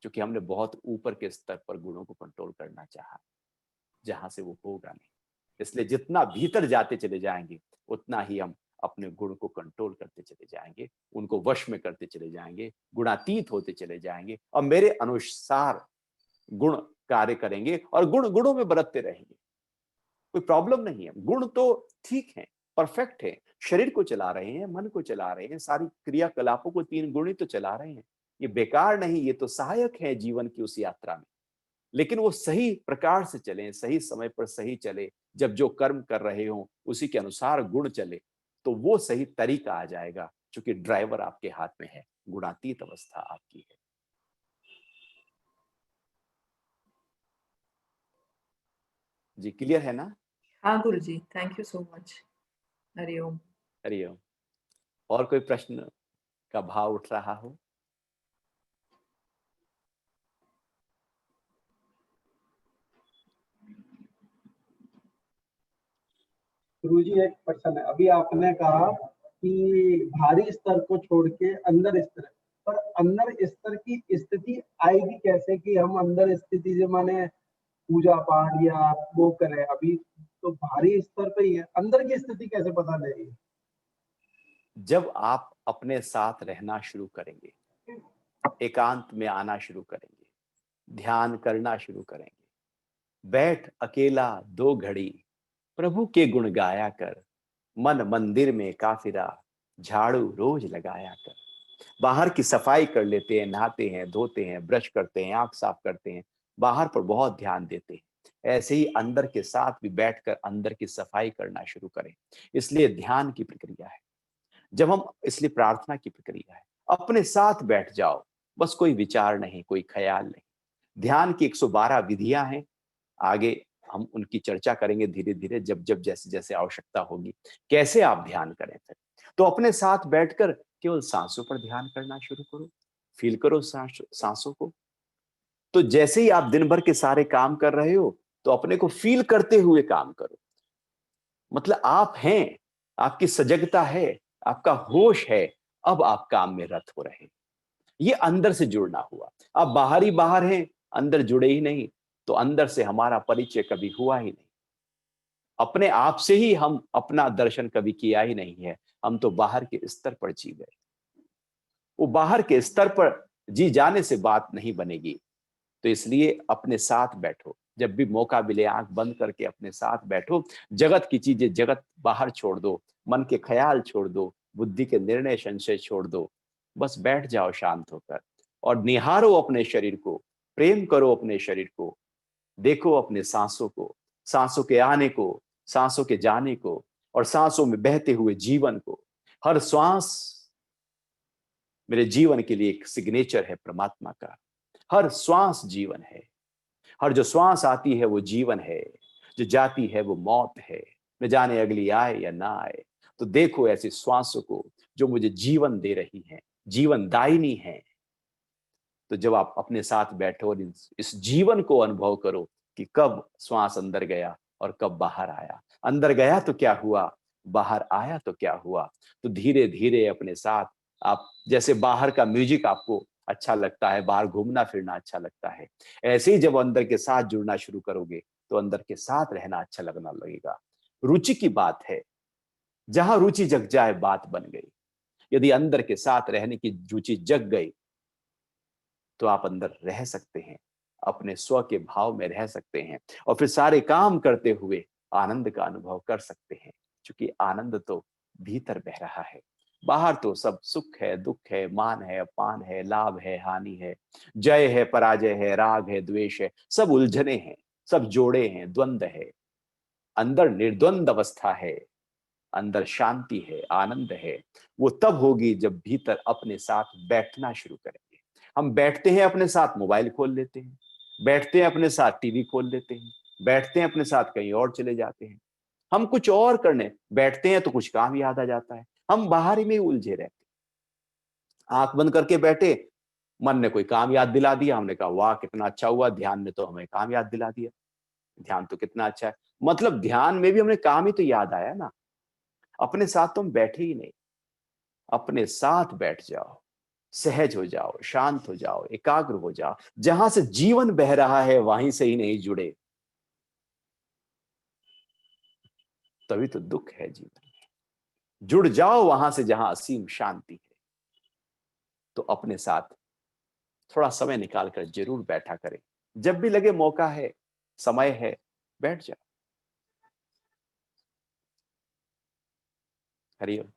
क्योंकि हमने बहुत ऊपर के स्तर पर गुणों को कंट्रोल करना चाहा, जहां से वो होगा नहीं। इसलिए जितना भीतर जाते चले जाएंगे, उतना ही हम अपने गुण को कंट्रोल करते चले जाएंगे, उनको वश में करते चले जाएंगे, गुणातीत होते चले जाएंगे और मेरे अनुसार गुण कार्य करेंगे और गुण गुणों में बरतते रहेंगे। कोई प्रॉब्लम नहीं है। गुण तो ठीक है, परफेक्ट है। शरीर को चला रहे हैं, मन को चला रहे हैं, सारी क्रियाकलापों को 3 गुण ही तो चला रहे हैं। ये बेकार नहीं, ये तो सहायक है जीवन की उस यात्रा में। लेकिन वो सही प्रकार से चले, सही समय पर सही चले। जब जो कर्म कर रहे हो उसी के अनुसार गुण चले, तो वो सही तरीका आ जाएगा, क्योंकि ड्राइवर आपके हाथ में है, गुणातीत अवस्था आपकी है। जी क्लियर है ना? हाँ गुरुजी, थैंक यू सो मच। हरिओम। हरिओम। और कोई प्रश्न का भाव उठ रहा हो? गुरुजी एक प्रश्न है, अभी आपने कहा कि बाहरी स्तर को छोड़ के अंदर स्तर, पर अंदर स्तर की स्थिति आएगी कैसे कि हम अंदर स्थिति से माने पूजा पाठ या वो करें? अभी तो बाहरी स्तर पे ही है, अंदर की स्थिति कैसे पता लगेगी? जब आप अपने साथ रहना शुरू करेंगे, एकांत में आना शुरू करेंगे, ध्यान करना शुरू करेंगे, बैठ अकेला 2 घड़ी प्रभु के गुण गाया कर, मन मंदिर में काफिरा झाड़ू रोज लगाया कर। बाहर की सफाई कर लेते हैं, नहाते हैं, धोते हैं, ब्रश करते हैं, आंख साफ करते हैं, बाहर पर बहुत ध्यान देते हैं। ऐसे ही अंदर के साथ भी बैठकर अंदर की सफाई करना शुरू करें। इसलिए ध्यान की प्रक्रिया है, जब हम इसलिए प्रार्थना की प्रक्रिया है। अपने साथ बैठ जाओ, बस कोई विचार नहीं, कोई ख्याल नहीं। ध्यान की 112 विधियां हैं, आगे हम उनकी चर्चा करेंगे धीरे धीरे, जब जब जैसे जैसे आवश्यकता होगी। कैसे आप ध्यान करें फिर? तो अपने साथ बैठकर केवल सांसों पर ध्यान करना शुरू करो, फील करो सांसों को। तो जैसे ही आप दिन भर के सारे काम कर रहे हो, तो अपने को फील करते हुए काम करो। मतलब आप हैं, आपकी सजगता है, आपका होश है, अब आप काम में रत हो रहे हैं। ये अंदर से जुड़ना हुआ। आप बाहर ही बाहर हैं, अंदर जुड़े ही नहीं, तो अंदर से हमारा परिचय कभी हुआ ही नहीं। अपने आप से ही हम अपना दर्शन कभी किया ही नहीं है। हम तो बाहर के स्तर पर जी गए। वो बाहर के स्तर पर जी जाने से बात नहीं बनेगी। तो इसलिए अपने साथ बैठो, जब भी मौका मिले आंख बंद करके अपने साथ बैठो। जगत की चीजें जगत बाहर छोड़ दो, मन के ख्याल छोड़ दो, बुद्धि के निर्णय संशय छोड़ दो। बस बैठ जाओ शांत होकर और निहारो अपने शरीर को, प्रेम करो अपने शरीर को, देखो अपने सांसों को, सांसों के आने को, सांसों के जाने को, और सांसों में बहते हुए जीवन को। हर श्वास मेरे जीवन के लिए एक सिग्नेचर है परमात्मा का। हर श्वास जीवन है, हर जो श्वास आती है वो जीवन है, जो जाती है वो मौत है। न जाने अगली आए या ना आए। तो देखो ऐसे श्वासों को जो मुझे जीवन दे रही हैं, जीवन दायिनी है। तो जब आप अपने साथ बैठो और इस जीवन को अनुभव करो कि कब श्वास अंदर गया और कब बाहर आया। अंदर गया तो क्या हुआ, बाहर आया तो क्या हुआ। तो धीरे धीरे अपने साथ आप, जैसे बाहर का म्यूजिक आपको अच्छा लगता है, बाहर घूमना फिरना अच्छा लगता है, ऐसे ही जब अंदर के साथ जुड़ना शुरू करोगे तो अंदर के साथ रहना अच्छा लगना लगेगा। रुचि की बात है, जहां रुचि जग जाए बात बन गई। यदि अंदर के साथ रहने की रुचि जग गई तो आप अंदर रह सकते हैं, अपने स्व के भाव में रह सकते हैं, और फिर सारे काम करते हुए आनंद का अनुभव कर सकते हैं। क्योंकि आनंद तो भीतर बह रहा है। बाहर तो सब सुख है, दुख है, मान है, अपमान है, लाभ है, हानि है, जय है, पराजय है, राग है, द्वेष है, सब उलझने हैं, सब जोड़े हैं, द्वंद्व है। अंदर निर्द्वंद अवस्था है, अंदर शांति है, आनंद है। वो तब होगी जब भीतर अपने साथ बैठना शुरू करेंगे। हम बैठते हैं अपने साथ मोबाइल खोल लेते हैं, बैठते हैं अपने साथ टीवी खोल लेते हैं, बैठते हैं अपने साथ कहीं और चले जाते हैं। हम कुछ और करने बैठते हैं तो कुछ काम याद आ जाता है, हम बाहर ही में उलझे रहते हैं। आंख बंद करके बैठे, मन ने कोई काम याद दिला दिया, हमने कहा वाह कितना अच्छा हुआ, ध्यान ने तो हमें काम याद दिला दिया। ध्यान तो कितना अच्छा है, मतलब ध्यान में भी हमने काम ही तो याद आया ना। अपने साथ तो हम बैठे ही नहीं। अपने साथ बैठ जाओ, सहज हो जाओ, शांत हो जाओ, एकाग्र हो जाओ। जहां से जीवन बह रहा है वहीं से ही नहीं जुड़े, तभी तो दुख है जीवन में। जुड़ जाओ वहां से जहां असीम शांति है। तो अपने साथ थोड़ा समय निकालकर जरूर बैठा करें। जब भी लगे मौका है, समय है, बैठ जाओ। हरिओम।